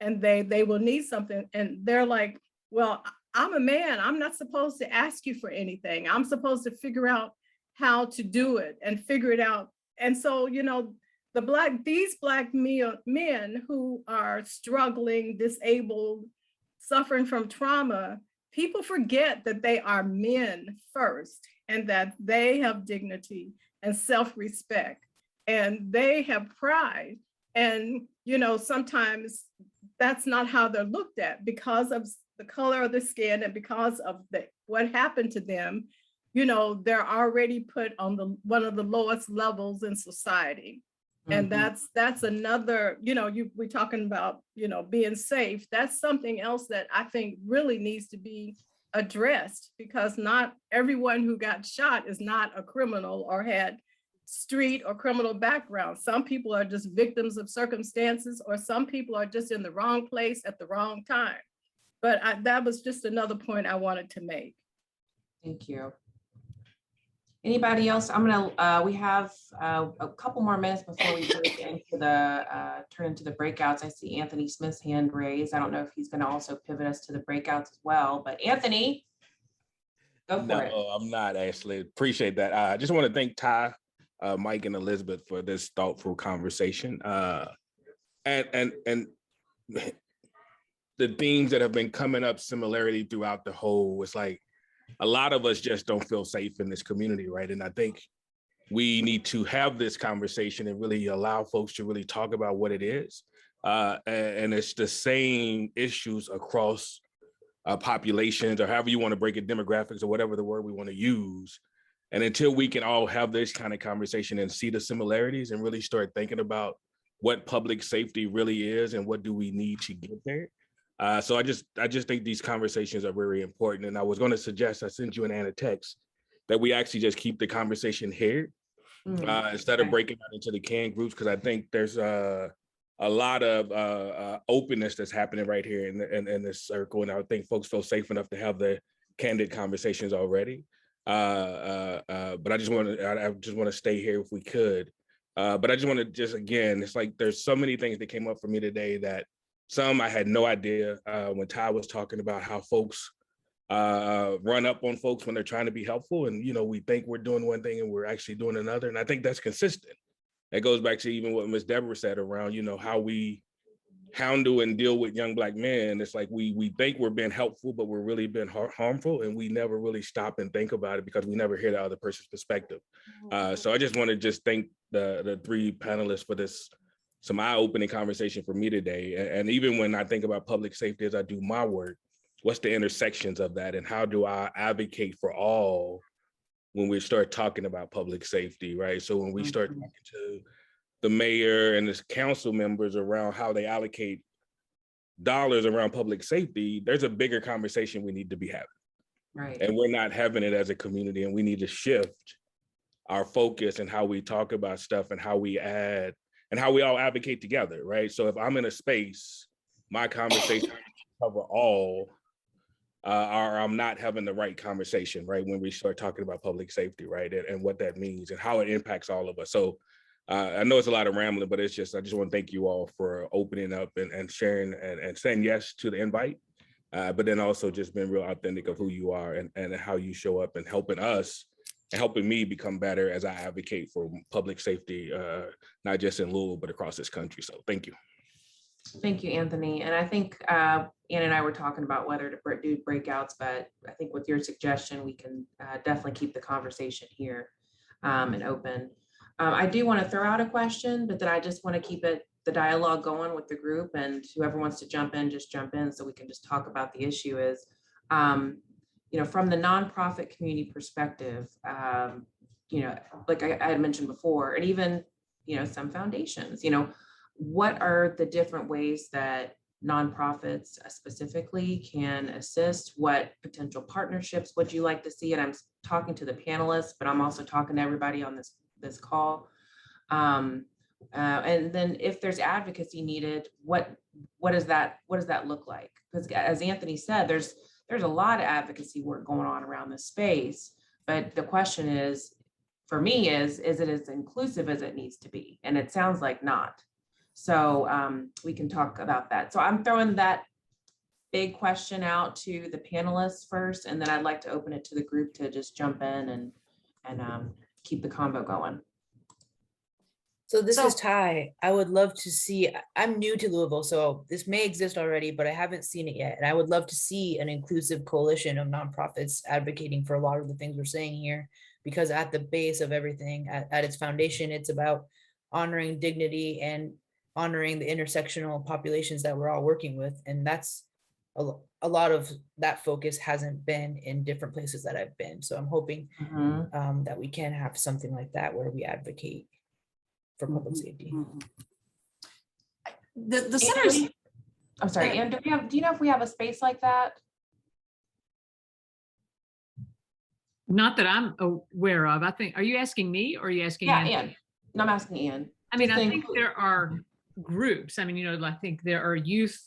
and they will need something and they're like, well, I'm a man. I'm not supposed to ask you for anything. I'm supposed to figure out how to do it and figure it out. And so, these Black men who are struggling, disabled, suffering from trauma, people forget that they are men first and that they have dignity and self-respect and they have pride. And, sometimes that's not how they're looked at because of the color of the skin and because of what happened to them. They're already put on one of the lowest levels in society. And that's another, we're talking about, being safe. That's something else that I think really needs to be addressed, because not everyone who got shot is not a criminal or had street or criminal background. Some people are just victims of circumstances, or some people are just in the wrong place at the wrong time. But that was just another point I wanted to make. Thank you. Anybody else? We have a couple more minutes before we turn into the breakouts. I see Anthony Smith's hand raised. I don't know if he's going to also pivot us to the breakouts as well, but Anthony, go for it. No, I'm not, Ashley. Appreciate that. I just want to thank Ty, Mike, and Elizabeth for this thoughtful conversation. And the themes that have been coming up similarly throughout the whole, it's like, a lot of us just don't feel safe in this community, right? And I think we need to have this conversation and really allow folks to really talk about what it is. And it's the same issues across populations, or however you want to break it, demographics, or whatever the word we want to use. And until we can all have this kind of conversation and see the similarities and really start thinking about what public safety really is and what do we need to get there. So I just think these conversations are very important. And I was going to suggest, I sent you and Anna a text, that we actually just keep the conversation here instead of breaking out into the canned groups, because I think there's a lot of openness that's happening right here in this circle. And I think folks feel safe enough to have the candid conversations already. But I just want to stay here if we could. But I just want to again, it's like there's so many things that came up for me today that some I had no idea. When Ty was talking about how folks run up on folks when they're trying to be helpful, and we think we're doing one thing and we're actually doing another, and I think that's consistent. That goes back to even what Ms. Deborah said around how we handle and deal with young Black men. It's like we think we're being helpful, but we're really being harmful, and we never really stop and think about it because we never hear the other person's perspective. So I just want to thank the three panelists for this. Some eye-opening conversation for me today. And even when I think about public safety as I do my work, what's the intersections of that, and how do I advocate for all when we start talking about public safety, right? So when we start talking to the mayor and the council members around how they allocate dollars around public safety, there's a bigger conversation we need to be having. Right. And we're not having it as a community, and we need to shift our focus and how we talk about stuff and how we add and how we all advocate together, right? So if I'm in a space, my conversation cover all, or I'm not having the right conversation, right? When we start talking about public safety, right? And what that means and how it impacts all of us. So I know it's a lot of rambling, but I just want to thank you all for opening up and sharing and saying yes to the invite, but then also just being real authentic of who you are and how you show up and helping us and helping me become better as I advocate for public safety, not just in Louisville, but across this country. So thank you. Thank you, Anthony. And I think Ann and I were talking about whether to do breakouts, but I think with your suggestion, we can definitely keep the conversation here and open. I do want to throw out a question, but then I just want to keep the dialogue going with the group, and whoever wants to jump in, just jump in so we can just talk about the issue is, from the nonprofit community perspective, like I had mentioned before, and even, some foundations, what are the different ways that nonprofits specifically can assist? What potential partnerships would you like to see? And I'm talking to the panelists, but I'm also talking to everybody on this call. And then if there's advocacy needed, what does that look like? Because as Anthony said, there's there's a lot of advocacy work going on around this space. But the question is, for me, is it as inclusive as it needs to be? And it sounds like not. So we can talk about that. So I'm throwing that big question out to the panelists first, and then I'd like to open it to the group to just jump in and keep the convo going. So this is Ty. I would love to see, I'm new to Louisville, so this may exist already, but I haven't seen it yet. And I would love to see an inclusive coalition of nonprofits advocating for a lot of the things we're saying here, because at the base of everything, at its foundation, it's about honoring dignity and honoring the intersectional populations that we're all working with. And that's a lot of that focus hasn't been in different places that I've been. So I'm hoping that we can have something like that where we advocate for public safety. The centers. I'm sorry, Anne, do you know if we have a space like that? Not that I'm aware of. I think, are you asking me or are you asking Ann? Anne. No, I'm asking Anne. I mean, I think there are groups. I mean, you know, I think there are youth,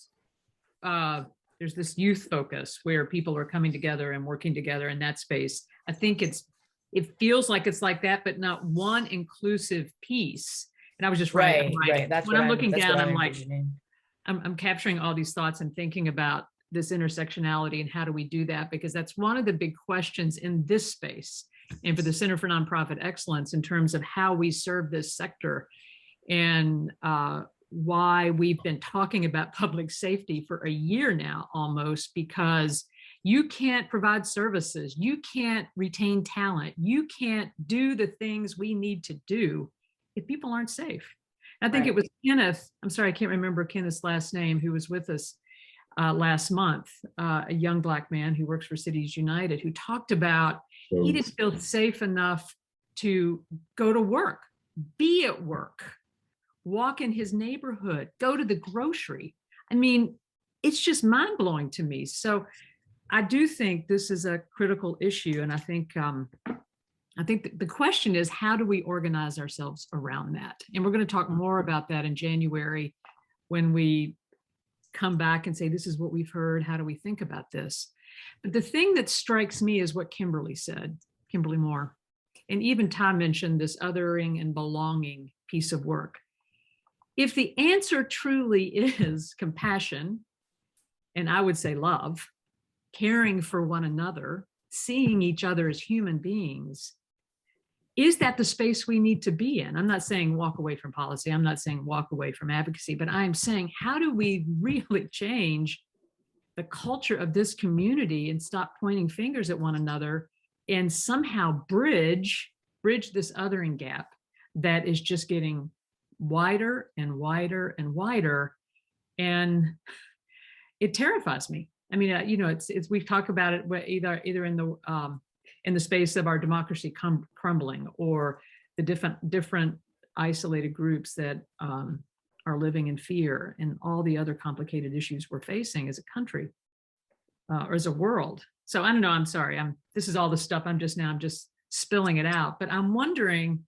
there's this youth focus where people are coming together and working together in that space. I think it feels like it's like that, but not one inclusive piece. And I was just right. That's when I'm looking down, I'm like, envisioning. I'm capturing all these thoughts and thinking about this intersectionality and how do we do that? Because that's one of the big questions in this space and for the Center for Nonprofit Excellence in terms of how we serve this sector and why we've been talking about public safety for a year now almost, because you can't provide services, you can't retain talent, you can't do the things we need to do if people aren't safe. I think it was Kenneth, I'm sorry, I can't remember Kenneth's last name, who was with us last month, a young Black man who works for Cities United, who talked about he didn't feel safe enough to go to work, be at work, walk in his neighborhood, go to the grocery. I mean, it's just mind blowing to me. So I do think this is a critical issue. And I think the question is, how do we organize ourselves around that? And we're going to talk more about that in January when we come back and say, this is what we've heard. How do we think about this? But the thing that strikes me is what Kimberly said, Kimberly Moore, and even Ty mentioned this othering and belonging piece of work. If the answer truly is compassion, and I would say love, caring for one another, seeing each other as human beings, is that the space we need to be in? I'm not saying walk away from policy. I'm not saying walk away from advocacy, but I'm saying, how do we really change the culture of this community and stop pointing fingers at one another and somehow bridge this othering gap that is just getting wider and wider and wider. And it terrifies me. I mean, you know, it's we talk about it either in the space of our democracy crumbling, or the different isolated groups that are living in fear, and all the other complicated issues we're facing as a country or as a world. So I don't know, I'm sorry, this is all the stuff I'm just spilling it out, but I'm wondering,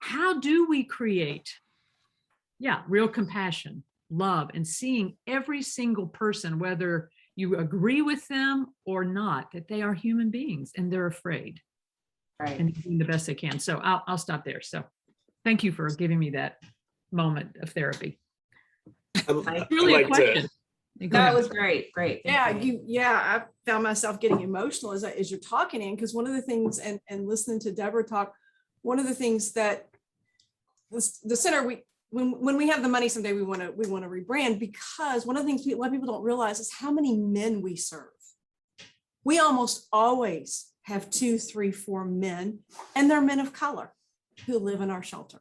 how do we create, real compassion, love, and seeing every single person, whether you agree with them or not, that they are human beings and they're afraid, and doing the best they can. So I'll stop there. So thank you for giving me that moment of therapy. Really a question. That was great. I found myself getting emotional as you're talking in, because one of the things, and listening to Deborah talk, one of the things that the center, when we have the money someday, we want to rebrand, because one of the things a lot of people don't realize is how many men we serve. We almost always have 2, 3, 4 men, and they're men of color who live in our shelter.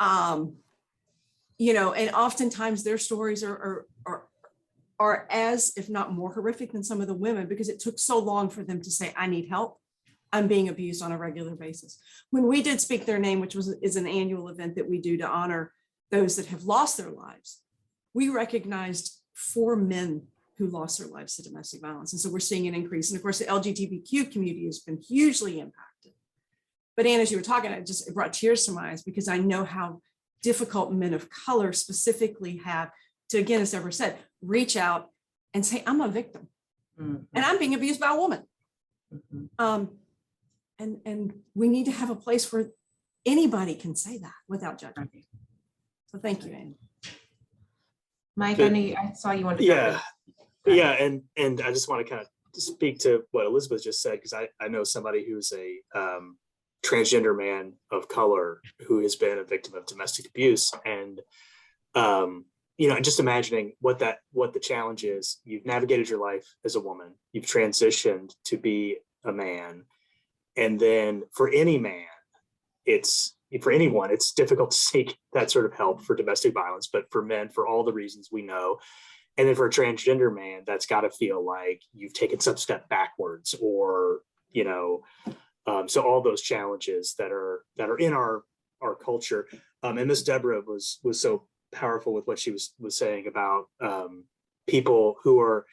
You know, and oftentimes their stories are as, if not more horrific than some of the women, because it took so long for them to say, I need help. I'm being abused on a regular basis. When we did Speak Their Name, which is an annual event that we do to honor those that have lost their lives, we recognized 4 men who lost their lives to domestic violence. And so we're seeing an increase. And of course, the Lgbtq community has been hugely impacted. But Anne, as you were talking, it brought tears to my eyes, because I know how difficult men of color specifically have to, again, as Deborah said, reach out and say, I'm a victim. Mhm. and I'm being abused by a woman. Mhm. And we need to have a place where anybody can say that without judgment. So thank you, Annie. Mike, I saw you wanted to jump in. Yeah, and I just want to kind of speak to what Elizabeth just said, because I know somebody who's a transgender man of color who has been a victim of domestic abuse, and just imagining what the challenge is. You've navigated your life as a woman, you've transitioned to be a man, and then for any man, for anyone, it's difficult to seek that sort of help for domestic violence, but for men, for all the reasons we know. And then for a transgender man, that's got to feel like you've taken some step backwards, or, so all those challenges that are in our culture. And Miss Deborah was so powerful with what she was saying about people who are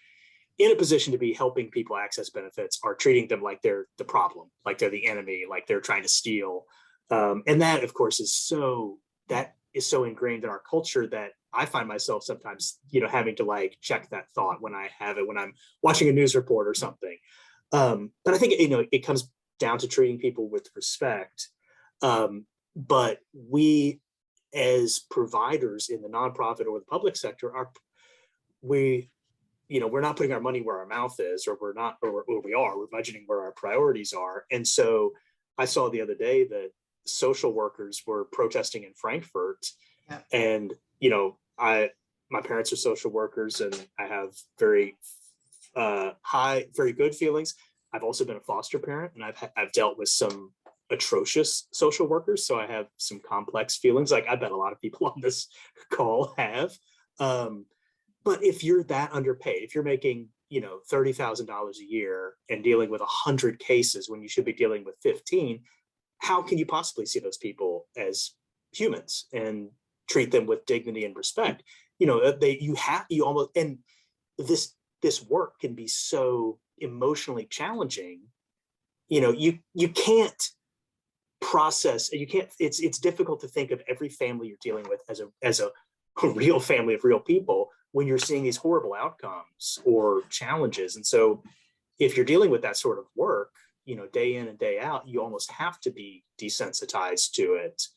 in a position to be helping people access benefits are treating them like they're the problem, like they're the enemy, like they're trying to steal. And that, of course, is so ingrained in our culture that I find myself sometimes, having to like check that thought when I'm watching a news report or something. But I think, it comes down to treating people with respect. But we, as providers in the nonprofit or the public sector, we're not putting our money where our mouth is, or we're budgeting where our priorities are. And so I saw the other day that social workers were protesting in Frankfurt. Yeah. And, my parents are social workers, and I have very very good feelings. I've also been a foster parent, and I've dealt with some atrocious social workers. So I have some complex feelings, like I bet a lot of people on this call have. But if you're that underpaid, if you're making, $30,000 a year and dealing with 100 cases when you should be dealing with 15, how can you possibly see those people as humans and treat them with dignity and respect? And this work can be so emotionally challenging. You can't process, it's difficult to think of every family you're dealing with as a real family of real people when you're seeing these horrible outcomes or challenges. And so if you're dealing with that sort of work, day in and day out, you almost have to be desensitized to it,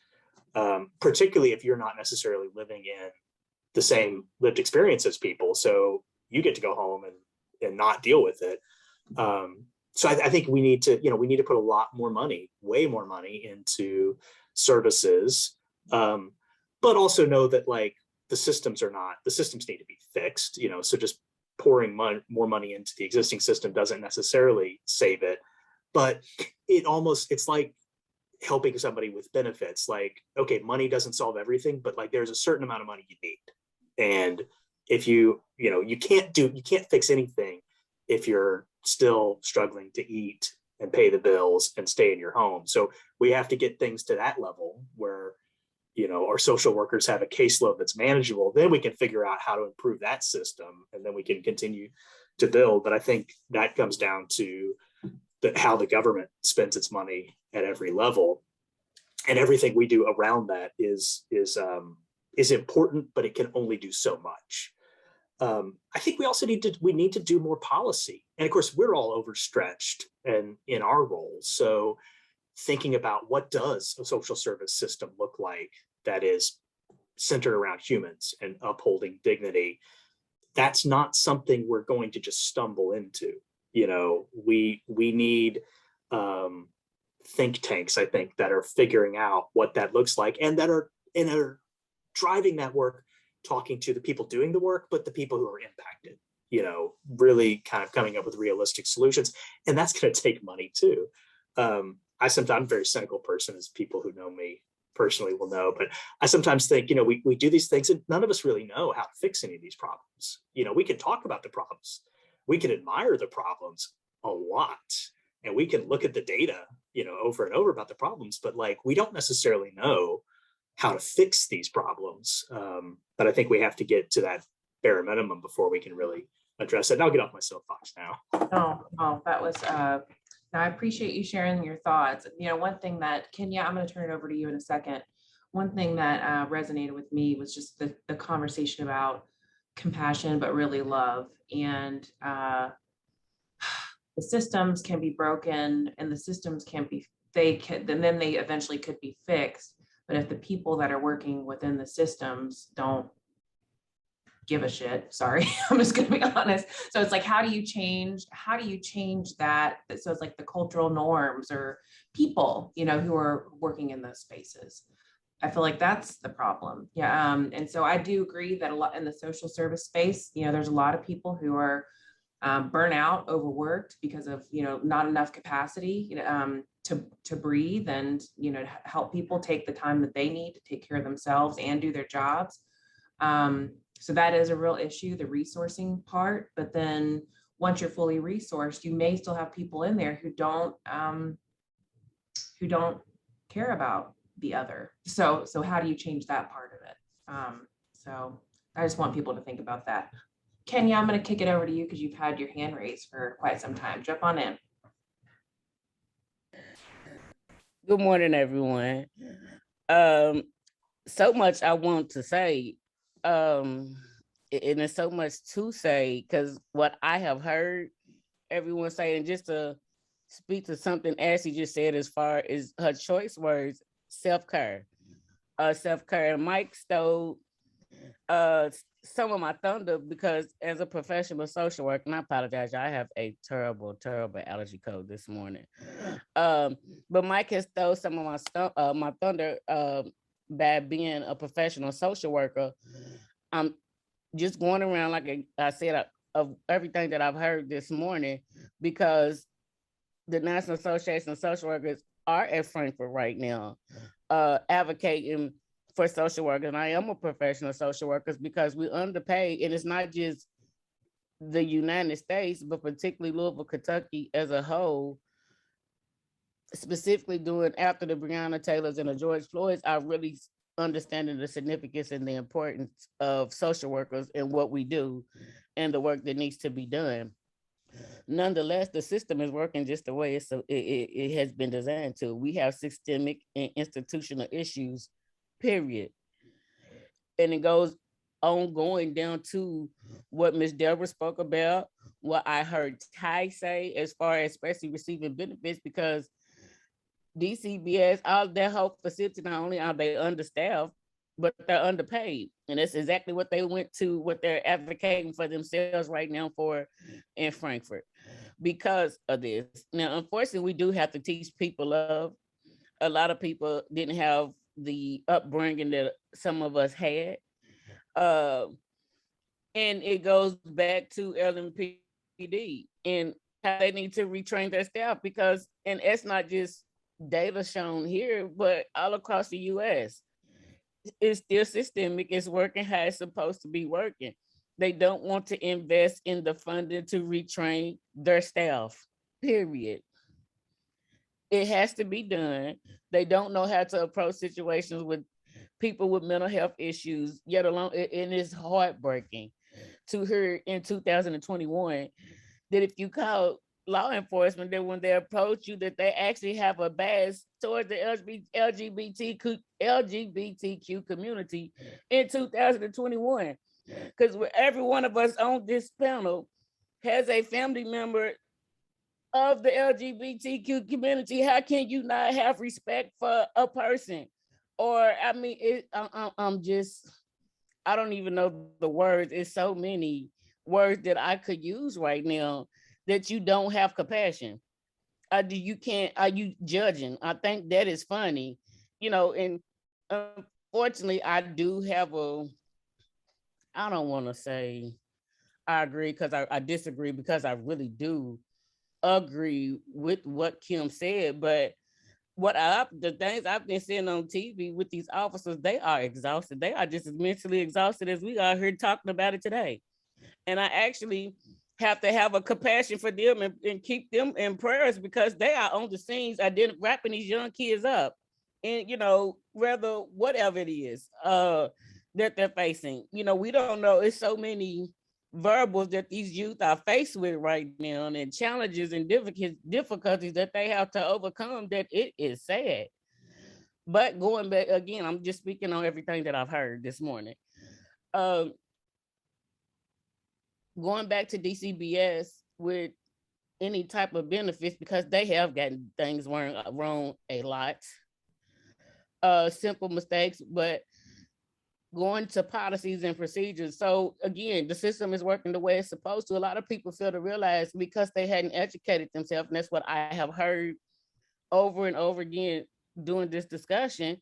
particularly if you're not necessarily living in the same lived experience as people. So you get to go home and not deal with it. So I think we need to put a lot more money, way more money into services, but also know that like the systems need to be fixed, so just pouring more money into the existing system doesn't necessarily save it. But it's like helping somebody with benefits. Like, okay, money doesn't solve everything, but like there's a certain amount of money you need. And if you can't fix anything if you're still struggling to eat and pay the bills and stay in your home. So we have to get things to that level where, our social workers have a caseload that's manageable. Then we can figure out how to improve that system, and then we can continue to build. But I think that comes down to how the government spends its money at every level, and everything we do around that is important, but it can only do so much. I think we also need to do more policy, and of course we're all overstretched and in our roles. So thinking about what does a social service system look like that is centered around humans and upholding dignity, that's not something we're going to just stumble into. We need think tanks, I think, that are figuring out what that looks like, and that are driving that work, talking to the people doing the work, but the people who are impacted, really kind of coming up with realistic solutions. And that's going to take money too. I'm a very cynical person, as people who know me personally will know, but I sometimes think, we do these things and none of us really know how to fix any of these problems. We can talk about the problems, we can admire the problems a lot, and we can look at the data, over and over about the problems, but like, we don't necessarily know how to fix these problems. But I think we have to get to that bare minimum before we can really address it. And I'll get off my soapbox now. Oh, that was, now I appreciate you sharing your thoughts. One thing that, Kenya, I'm going to turn it over to you in a second. One thing that resonated with me was just the conversation about compassion, but really love. And the systems can be broken and the systems can't be, then they eventually could be fixed. But if the people that are working within the systems don't give a shit, sorry, I'm just gonna be honest. So it's like, how do you change that? So it's like the cultural norms or people, who are working in those spaces. I feel like that's the problem. Yeah. And so I do agree that a lot in the social service space, there's a lot of people who are burnout, overworked because of, not enough capacity, to breathe and, to help people take the time that they need to take care of themselves and do their jobs. So that is a real issue, the resourcing part. But then once you're fully resourced, you may still have people in there who don't care about the other. So how do you change that part of it? So I just want people to think about that. Kenya, I'm going to kick it over to you because you've had your hand raised for quite some time. Jump on in. Good morning, everyone. So much I want to say, and there's so much to say, because what I have heard everyone saying, just to speak to something Ashley just said as far as her choice words, self-care. Self-care. And Mike stole some of my thunder, because as a professional social worker, and I apologize, I have a terrible allergy code this morning. But Mike has stole some of my thunder by being a professional social worker. I'm just going around, like I said, of everything that I've heard this morning, because the National Association of Social Workers are at Frankfurt right now, advocating for social workers. And I am a professional social worker, because we're underpaid. And it's not just the United States, but particularly Louisville, Kentucky as a whole, specifically after the Breonna Taylors and the George Floyds, are really understanding the significance and the importance of social workers and what we do and the work that needs to be done. Nonetheless, the system is working just the way it has been designed to. We have systemic and institutional issues, period. And it goes on going down to what Ms. Deborah spoke about, what I heard Ty say as far as especially receiving benefits, because DCBS, all their whole facility, not only are they understaffed, but they're underpaid. And that's exactly what they went to, what they're advocating for themselves right now for in Frankfurt because of this. Now, unfortunately, we do have to teach people love. A lot of people didn't have the upbringing that some of us had. And it goes back to LMPD and how they need to retrain their staff, because, and it's not just data shown here, but all across the US, it's still systemic. It's working how it's supposed to be working. They don't want to invest in the funding to retrain their staff, period. It has to be done. They don't know how to approach situations with people with mental health issues, yet alone, and it's heartbreaking to hear in 2021 that if you call law enforcement, that when they approach you, that they actually have a bias towards the LGBTQ community in 2021. Because every one of us on this panel has a family member of the LGBTQ community. How can you not have respect for a person? Or, I mean, I'm just, I don't even know the words. It's so many words that I could use right now that you don't have compassion. Are you judging? I think that is funny, and unfortunately, I do have I don't want to say I agree, because I disagree, because I really do agree with what Kim said, but the things I've been seeing on TV with these officers, they are exhausted. They are just as mentally exhausted as we are here talking about it today. And I actually have to have a compassion for them and keep them in prayers, because they are on the scenes wrapping these young kids up. And, whether whatever it is that they're facing, we don't know. It's so many variables that these youth are faced with right now, and challenges and difficulties that they have to overcome, that it is sad. But going back again, I'm just speaking on everything that I've heard this morning. Going back to DCBS with any type of benefits because they have gotten things wrong a lot. Simple mistakes, but going to policies and procedures. So again, the system is working the way it's supposed to. A lot of people fail to realize because they hadn't educated themselves, and that's what I have heard over and over again during this discussion,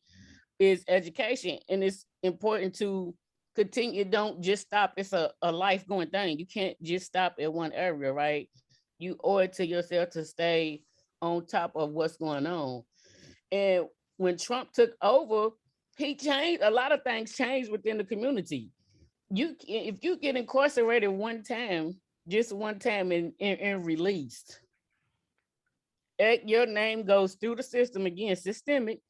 is education. And it's important to continue. Don't just stop. It's a life going thing. You can't just stop at one area, right? You owe it to yourself to stay on top of what's going on. And when Trump took over, he changed, a lot of things changed within the community. If you get incarcerated one time, just one time and released, your name goes through the system again, systemic,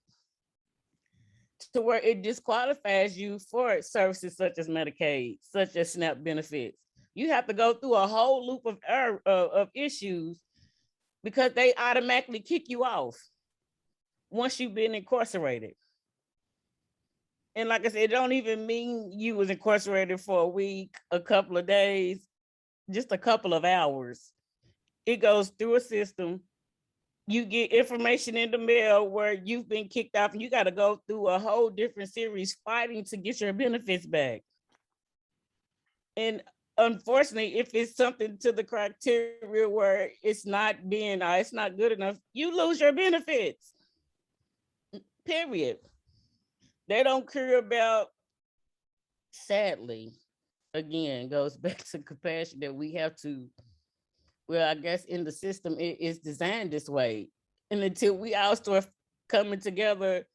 to where it disqualifies you for services such as Medicaid, such as SNAP benefits. You have to go through a whole loop of issues because they automatically kick you off once you've been incarcerated. And like I said, it don't even mean you was incarcerated for a week, a couple of days, just a couple of hours. It goes through a system. You get information in the mail where you've been kicked off, and you got to go through a whole different series fighting to get your benefits back. And unfortunately, if it's something to the criteria where it's not good enough, you lose your benefits. Period. They don't care about, sadly, again, goes back to compassion that we have to, well, I guess in the system, it is designed this way. And until we all start coming together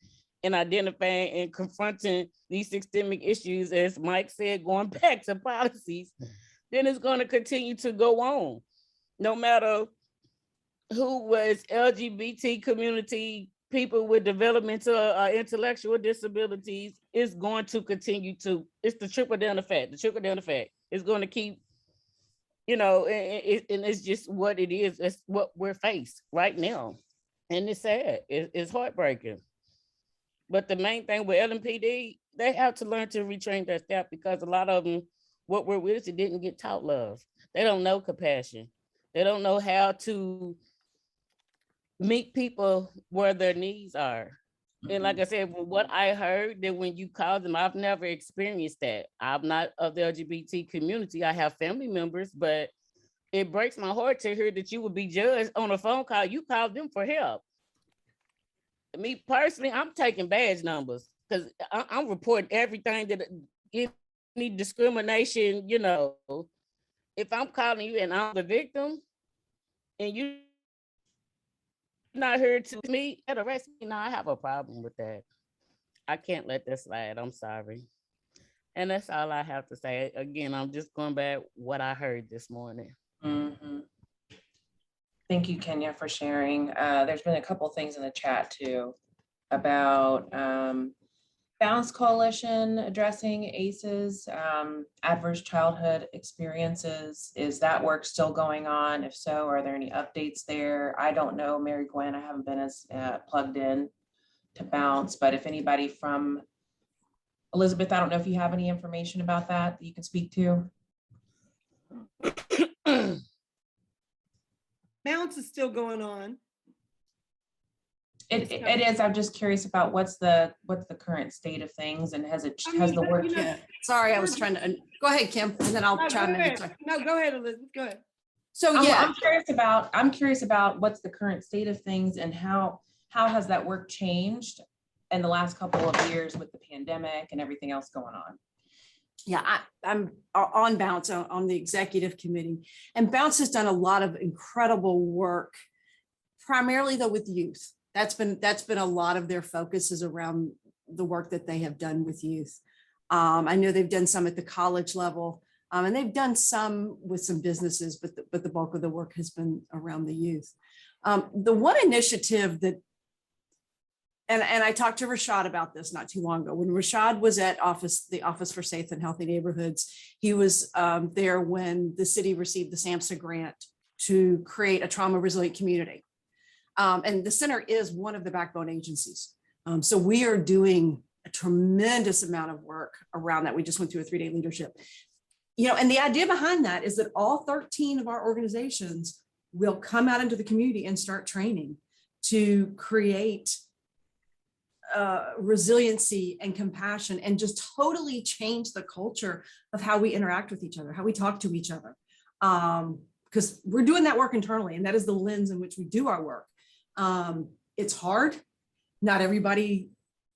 and identifying and confronting these systemic issues, as Mike said, going back to policies, then it's going to continue to go on. No matter who was LGBT community, people with developmental intellectual disabilities, is going to continue to, it's the trickle down effect. The trickle down effect is going to keep, and it's just what it is. It's what we're faced right now. And it's sad. It's heartbreaking. But the main thing with LMPD, they have to learn to retrain their staff, because a lot of them, what we're with, it didn't get taught love. They don't know compassion. They don't know how to meet people where their needs are. And like I said, what I heard, that when you call them, I've never experienced that. I'm not of the LGBT community. I have family members, but it breaks my heart to hear that you would be judged on a phone call. You called them for help. Me personally, I'm taking badge numbers, because I'm reporting everything that any discrimination, if I'm calling you and I'm the victim and you not here to me and arrest me, no, I have a problem with that. I can't let that slide. I'm sorry. And that's all I have to say. Again, I'm just going back what I heard this morning. Mm-hmm. Thank you, Kenya, for sharing. There's been a couple things in the chat too about Balance Coalition addressing ACEs, adverse childhood experiences. Is that work still going on? If so, are there any updates there? I don't know, Mary Gwen, I haven't been as plugged in to Bounce, but if anybody from Elizabeth, I don't know if you have any information about that you can speak to. Bounce is still going on. It is. I'm just curious about what's the current state of things, and has the work? Sorry, I was trying to go ahead, Kim, and then I'll chime in. No, go ahead, Elizabeth. Go ahead. So yeah, I'm curious about what's the current state of things, and how has that work changed in the last couple of years with the pandemic and everything else going on? Yeah, I'm on Bounce, on the executive committee, and Bounce has done a lot of incredible work, primarily though with youth. That's been a lot of their focus is around the work that they have done with youth. I know they've done some at the college level, and they've done some with some businesses, but the bulk of the work has been around the youth. The one initiative that, and I talked to Rashad about this not too long ago. When Rashad was at the Office for Safe and Healthy Neighborhoods, he was there when the city received the SAMHSA grant to create a trauma resilient community. And the center is one of the backbone agencies. So we are doing a tremendous amount of work around that. We just went through a 3-day leadership. And the idea behind that is that all 13 of our organizations will come out into the community and start training to create resiliency and compassion, and just totally change the culture of how we interact with each other, how we talk to each other. Because we're doing that work internally, and that is the lens in which we do our work. It's hard. Not everybody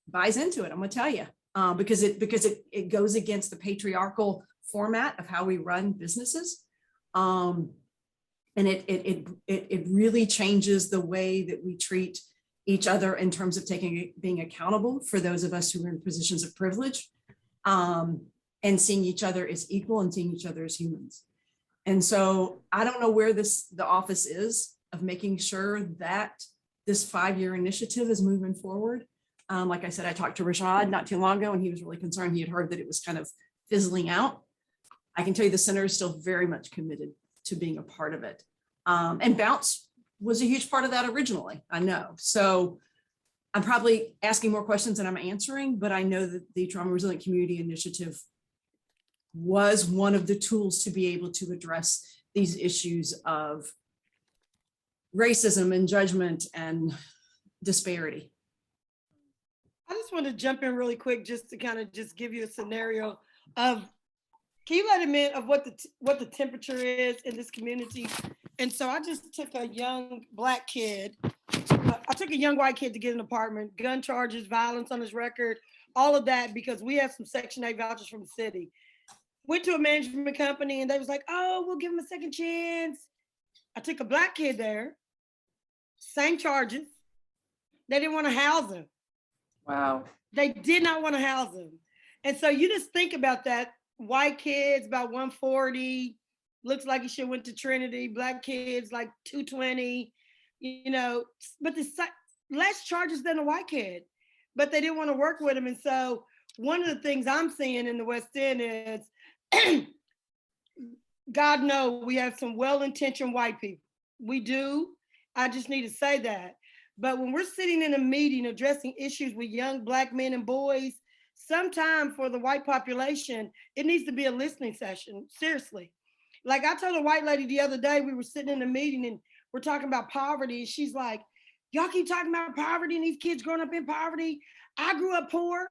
buys into it, I'm gonna tell you, because it goes against the patriarchal format of how we run businesses. And it really changes the way that we treat each other in terms of being accountable for those of us who are in positions of privilege, and seeing each other as equal and seeing each other as humans. And so I don't know where the office is of making sure that this 5-year initiative is moving forward. Like I said, I talked to Rashad not too long ago, and he was really concerned. He had heard that it was kind of fizzling out. I can tell you the center is still very much committed to being a part of it. And Bounce was a huge part of that originally, I know. So I'm probably asking more questions than I'm answering, but I know that the Trauma Resilient Community Initiative was one of the tools to be able to address these issues of racism and judgment and disparity. I just want to jump in really quick just to kind of just give you a scenario of, can you let him in of what the temperature is in this community? And so I just took a young black kid. I took a young white kid to get an apartment, gun charges, violence on his record, all of that, because we have some Section 8 vouchers from the city. Went to a management company and they was like, oh, we'll give him a second chance. I took a black kid there, same charges. They didn't want to house him. Wow. They did not want to house him. And so you just think about that. White kids, about 140, looks like he should went to Trinity. Black kids, like 220, you know, but the less charges than a white kid, but they didn't want to work with him. And so one of the things I'm seeing in the West End is, God knows we have some well-intentioned white people. We do. I just need to say that. But when we're sitting in a meeting addressing issues with young black men and boys, sometimes for the white population, it needs to be a listening session, seriously. Like I told a white lady the other day, we were sitting in a meeting and we're talking about poverty. And she's like, y'all keep talking about poverty and these kids growing up in poverty. I grew up poor.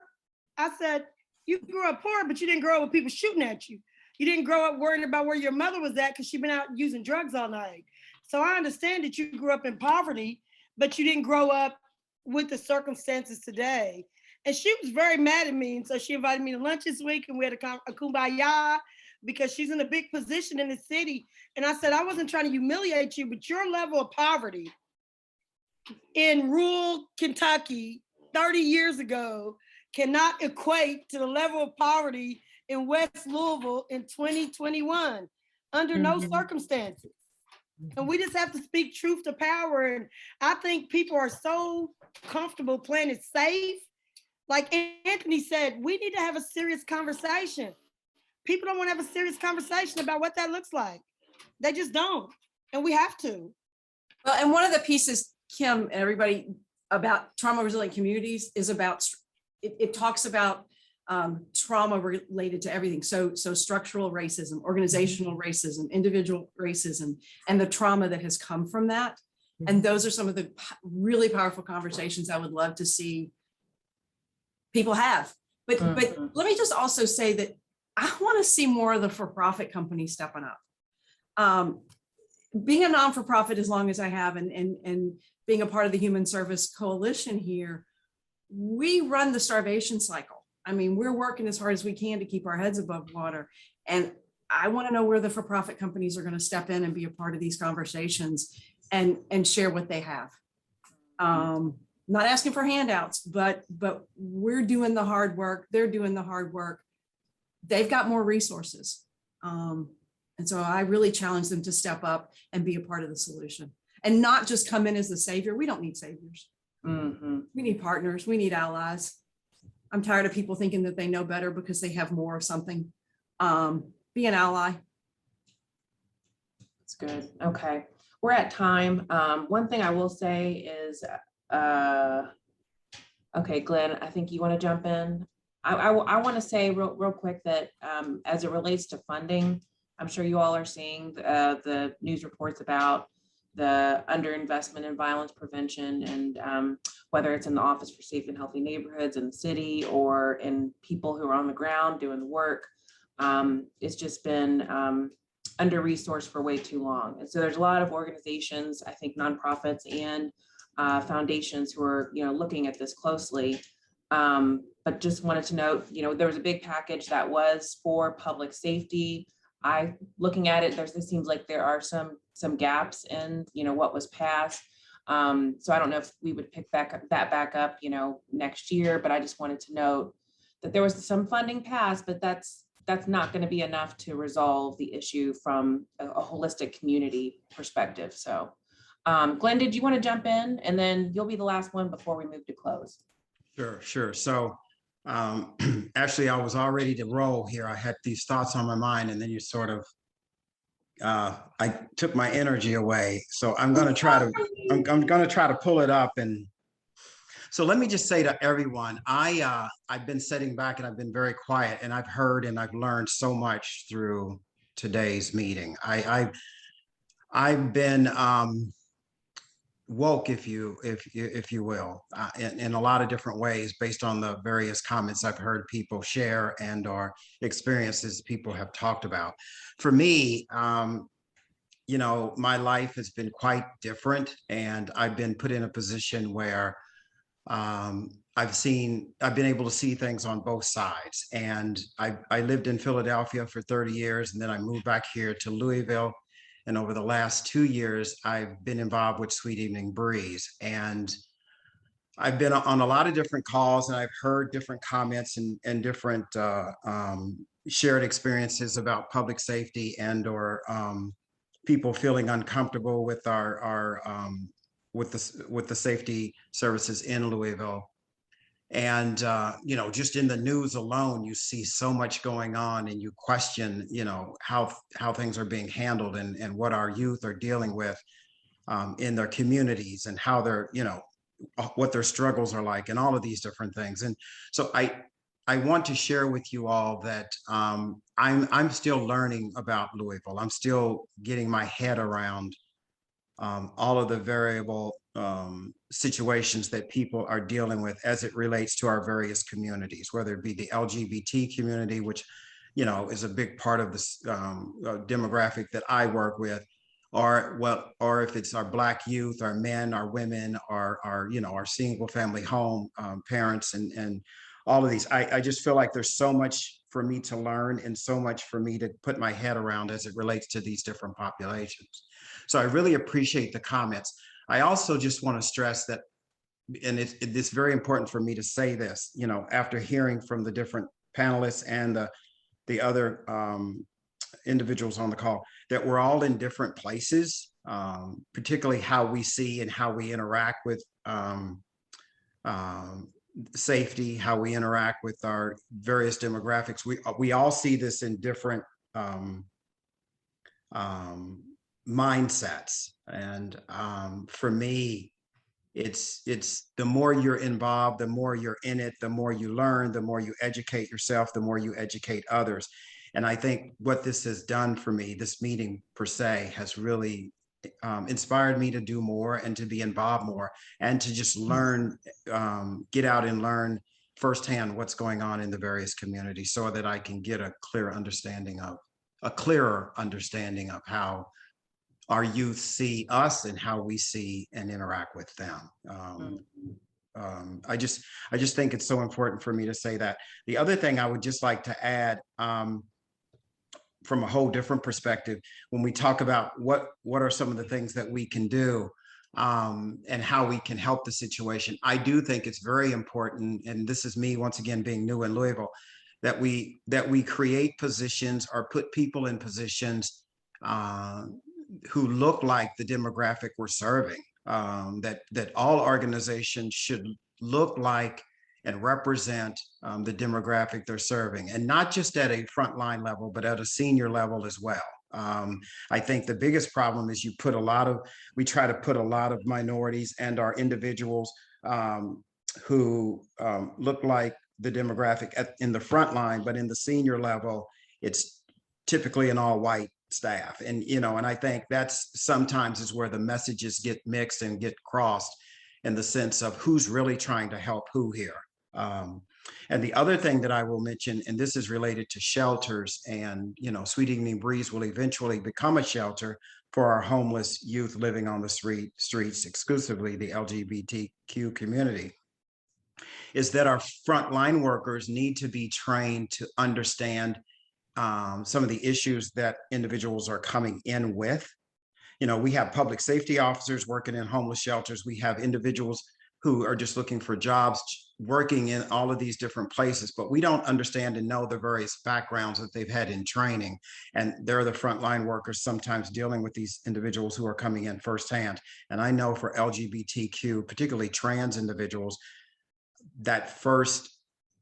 I said, you grew up poor, but you didn't grow up with people shooting at you. You didn't grow up worrying about where your mother was at because she'd been out using drugs all night. So I understand that you grew up in poverty, but you didn't grow up with the circumstances today. And she was very mad at me. And so she invited me to lunch this week and we had a kumbaya because she's in a big position in the city. And I said, I wasn't trying to humiliate you, but your level of poverty in rural Kentucky 30 years ago cannot equate to the level of poverty in West Louisville in 2021 under no circumstances. And we just have to speak truth to power. And I think people are so comfortable playing it safe. Like Anthony said, we need to have a serious conversation. People don't want to have a serious conversation about what that looks like. They just don't. And we have to. Well, and one of the pieces, Kim and everybody, about trauma resilient communities is about, it talks about trauma related to everything. So structural racism, organizational racism, individual racism, and the trauma that has come from that. And those are some of the really powerful conversations I would love to see people have. But let me just also say that I want to see more of the for-profit companies stepping up. Being a non-for-profit as long as I have and being a part of the Human Service Coalition here, we run the starvation cycle. I mean, we're working as hard as we can to keep our heads above water. And I want to know where the for-profit companies are going to step in and be a part of these conversations and share what they have. Not asking for handouts, but we're doing the hard work. They're doing the hard work. They've got more resources. And so I really challenge them to step up and be a part of the solution and not just come in as the savior. We don't need saviors. We need partners. We need allies. I'm tired of people thinking that they know better because they have more of something. Be an ally. That's good. Okay. We're at time. One thing I will say is, okay, Glenn, I think you want to jump in. I want to say real quick that as it relates to funding, I'm sure you all are seeing the news reports about the underinvestment in violence prevention, and whether it's in the Office for Safe and Healthy Neighborhoods in the city or in people who are on the ground doing the work, it's just been under-resourced for way too long. And so there's a lot of organizations, I think nonprofits and foundations who are, looking at this closely. But just wanted to note, there was a big package that was for public safety. Looking at it, it seems like there are some gaps in, what was passed. So I don't know if we would pick that back up, next year, but I just wanted to note that there was some funding passed, but that's not going to be enough to resolve the issue from a holistic community perspective. So Glenn, did you want to jump in? And then you'll be the last one before we move to close. Sure. So actually, I was all ready to roll here. I had these thoughts on my mind, and then you sort of, I took my energy away. So I'm going to try to pull it up. And so let me just say to everyone, I've been sitting back and I've been very quiet, and I've heard and I've learned so much through today's meeting. I've been woke, if you will, in a lot of different ways based on the various comments I've heard people share and or experiences people have talked about. For me, my life has been quite different, and I've been put in a position where I've been able to see things on both sides. And I lived in Philadelphia for 30 years, and then I moved back here to Louisville. And over the last 2 years, I've been involved with Sweet Evening Breeze. And I've been on a lot of different calls, and I've heard different comments and different shared experiences about public safety and or people feeling uncomfortable with with the safety services in Louisville. And, just in the news alone, you see so much going on, and you question, how things are being handled and what our youth are dealing with in their communities, and how they're, what their struggles are like, and all of these different things. And so I want to share with you all that I'm still learning about Louisville. I'm still getting my head around all of the variable situations that people are dealing with as it relates to our various communities, whether it be the LGBT community, which, is a big part of this demographic that I work with, or if it's our Black youth, our men, our women, our single family home parents, and all of these. I just feel like there's so much for me to learn and so much for me to put my head around as it relates to these different populations. So I really appreciate the comments. I also just want to stress that, and it's very important for me to say this, after hearing from the different panelists and the other individuals on the call, that we're all in different places, particularly how we see and how we interact with safety, how we interact with our various demographics. We all see this in different mindsets. And for me, it's the more you're involved, the more you're in it, the more you learn, the more you educate yourself, the more you educate others. And I think what this has done for me, this meeting per se, has really inspired me to do more and to be involved more and to just learn, get out and learn firsthand what's going on in the various communities, so that I can get a clearer understanding of how our youth see us and how we see and interact with them. I just think it's so important for me to say that. The other thing I would just like to add, from a whole different perspective, when we talk about what are some of the things that we can do and how we can help the situation, I do think it's very important, and this is me once again being new in Louisville, that we create positions or put people in positions who look like the demographic we're serving, that all organizations should look like and represent the demographic they're serving, and not just at a frontline level, but at a senior level as well. I think the biggest problem is we try to put a lot of minorities and our individuals who look like the demographic in the front line, but in the senior level, it's typically an all white staff. And, and I think that's sometimes is where the messages get mixed and get crossed in the sense of who's really trying to help who here. And the other thing that I will mention, and this is related to shelters, and Sweet Evening Breeze will eventually become a shelter for our homeless youth living on the streets, exclusively the LGBTQ community, is that our frontline workers need to be trained to understand some of the issues that individuals are coming in with. We have public safety officers working in homeless shelters. We have individuals who are just looking for jobs, working in all of these different places, but we don't understand and know the various backgrounds that they've had in training. And they're the frontline workers sometimes dealing with these individuals who are coming in firsthand. And I know for LGBTQ, particularly trans individuals, that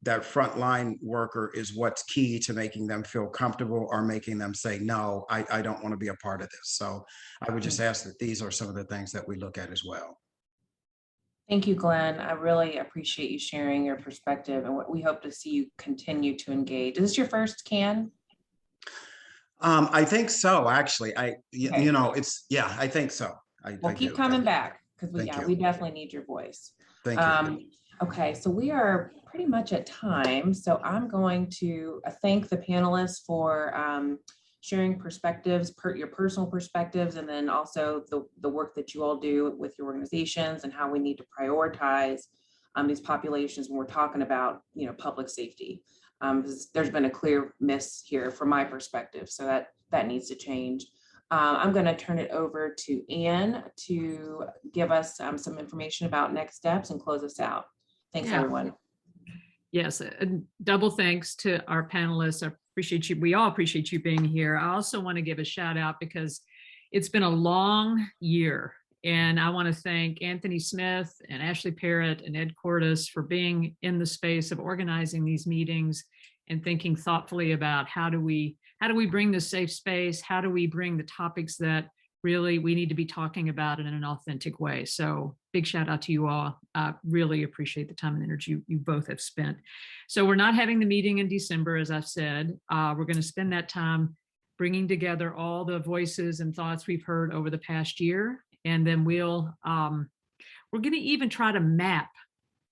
frontline worker is what's key to making them feel comfortable or making them say, no, I don't want to be a part of this. So I would just ask that these are some of the things that we look at as well. Thank you, Glenn. I really appreciate you sharing your perspective, and we hope to see you continue to engage. Is this your first CAN? I think so, actually. I think so. Well, keep coming back, because we definitely need your voice. Thank you. Okay, so we are pretty much at time. So I'm going to thank the panelists for sharing perspectives, your personal perspectives, and then also the work that you all do with your organizations and how we need to prioritize these populations when we're talking about, public safety. There's been a clear miss here from my perspective, so that needs to change. I'm going to turn it over to Anne to give us some information about next steps and close us out. Thanks, everyone. Yes, double thanks to our panelists. I appreciate you. We all appreciate you being here. I also want to give a shout out because it's been a long year. And I want to thank Anthony Smith and Ashley Parrott and Ed Cordes for being in the space of organizing these meetings and thinking thoughtfully about how do we bring this safe space? How do we bring the topics that really we need to be talking about it in an authentic way? So big shout out to you all. I really appreciate the time and energy you both have spent. So we're not having the meeting in December, as I've said. We're going to spend that time bringing together all the voices and thoughts we've heard over the past year. And then we're going to even try to map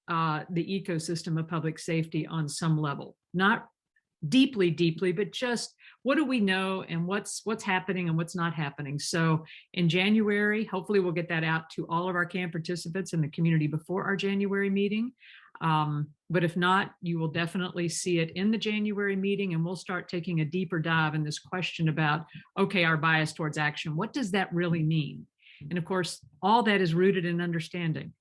the ecosystem of public safety on some level, not deeply, but just what do we know and what's happening and what's not happening. So in January, hopefully we'll get that out to all of our CAN participants in the community before our January meeting. But if not, you will definitely see it in the January meeting, and we'll start taking a deeper dive in this question about, okay, our bias towards action. What does that really mean? And of course, all that is rooted in understanding.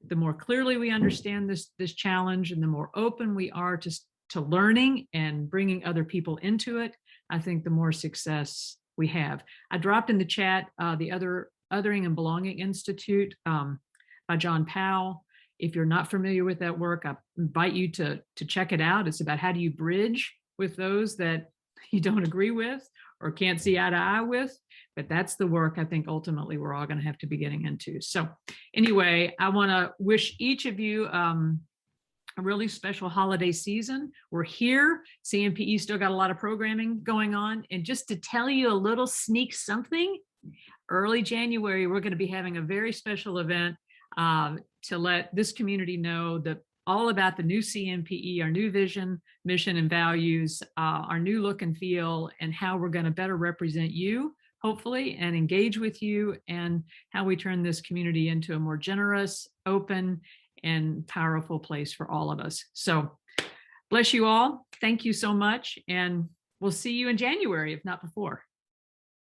The more clearly we understand this challenge and the more open we are to learning and bringing other people into it, I think the more success we have. I dropped in the chat the Othering and Belonging Institute by John Powell. If you're not familiar with that work, I invite you to check it out. It's about how do you bridge with those that you don't agree with or can't see eye to eye with. But that's the work I think ultimately we're all going to have to be getting into. So anyway, I want to wish each of you a really special holiday season. We're here. CMPE still got a lot of programming going on. And just to tell you a little sneak something, early January, we're going to be having a very special event to let this community know that all about the new CMPE, our new vision, mission, and values, our new look and feel, and how we're going to better represent you, hopefully, and engage with you, and how we turn this community into a more generous, open, and powerful place for all of us. So bless you all. Thank you so much. And we'll see you in January, if not before.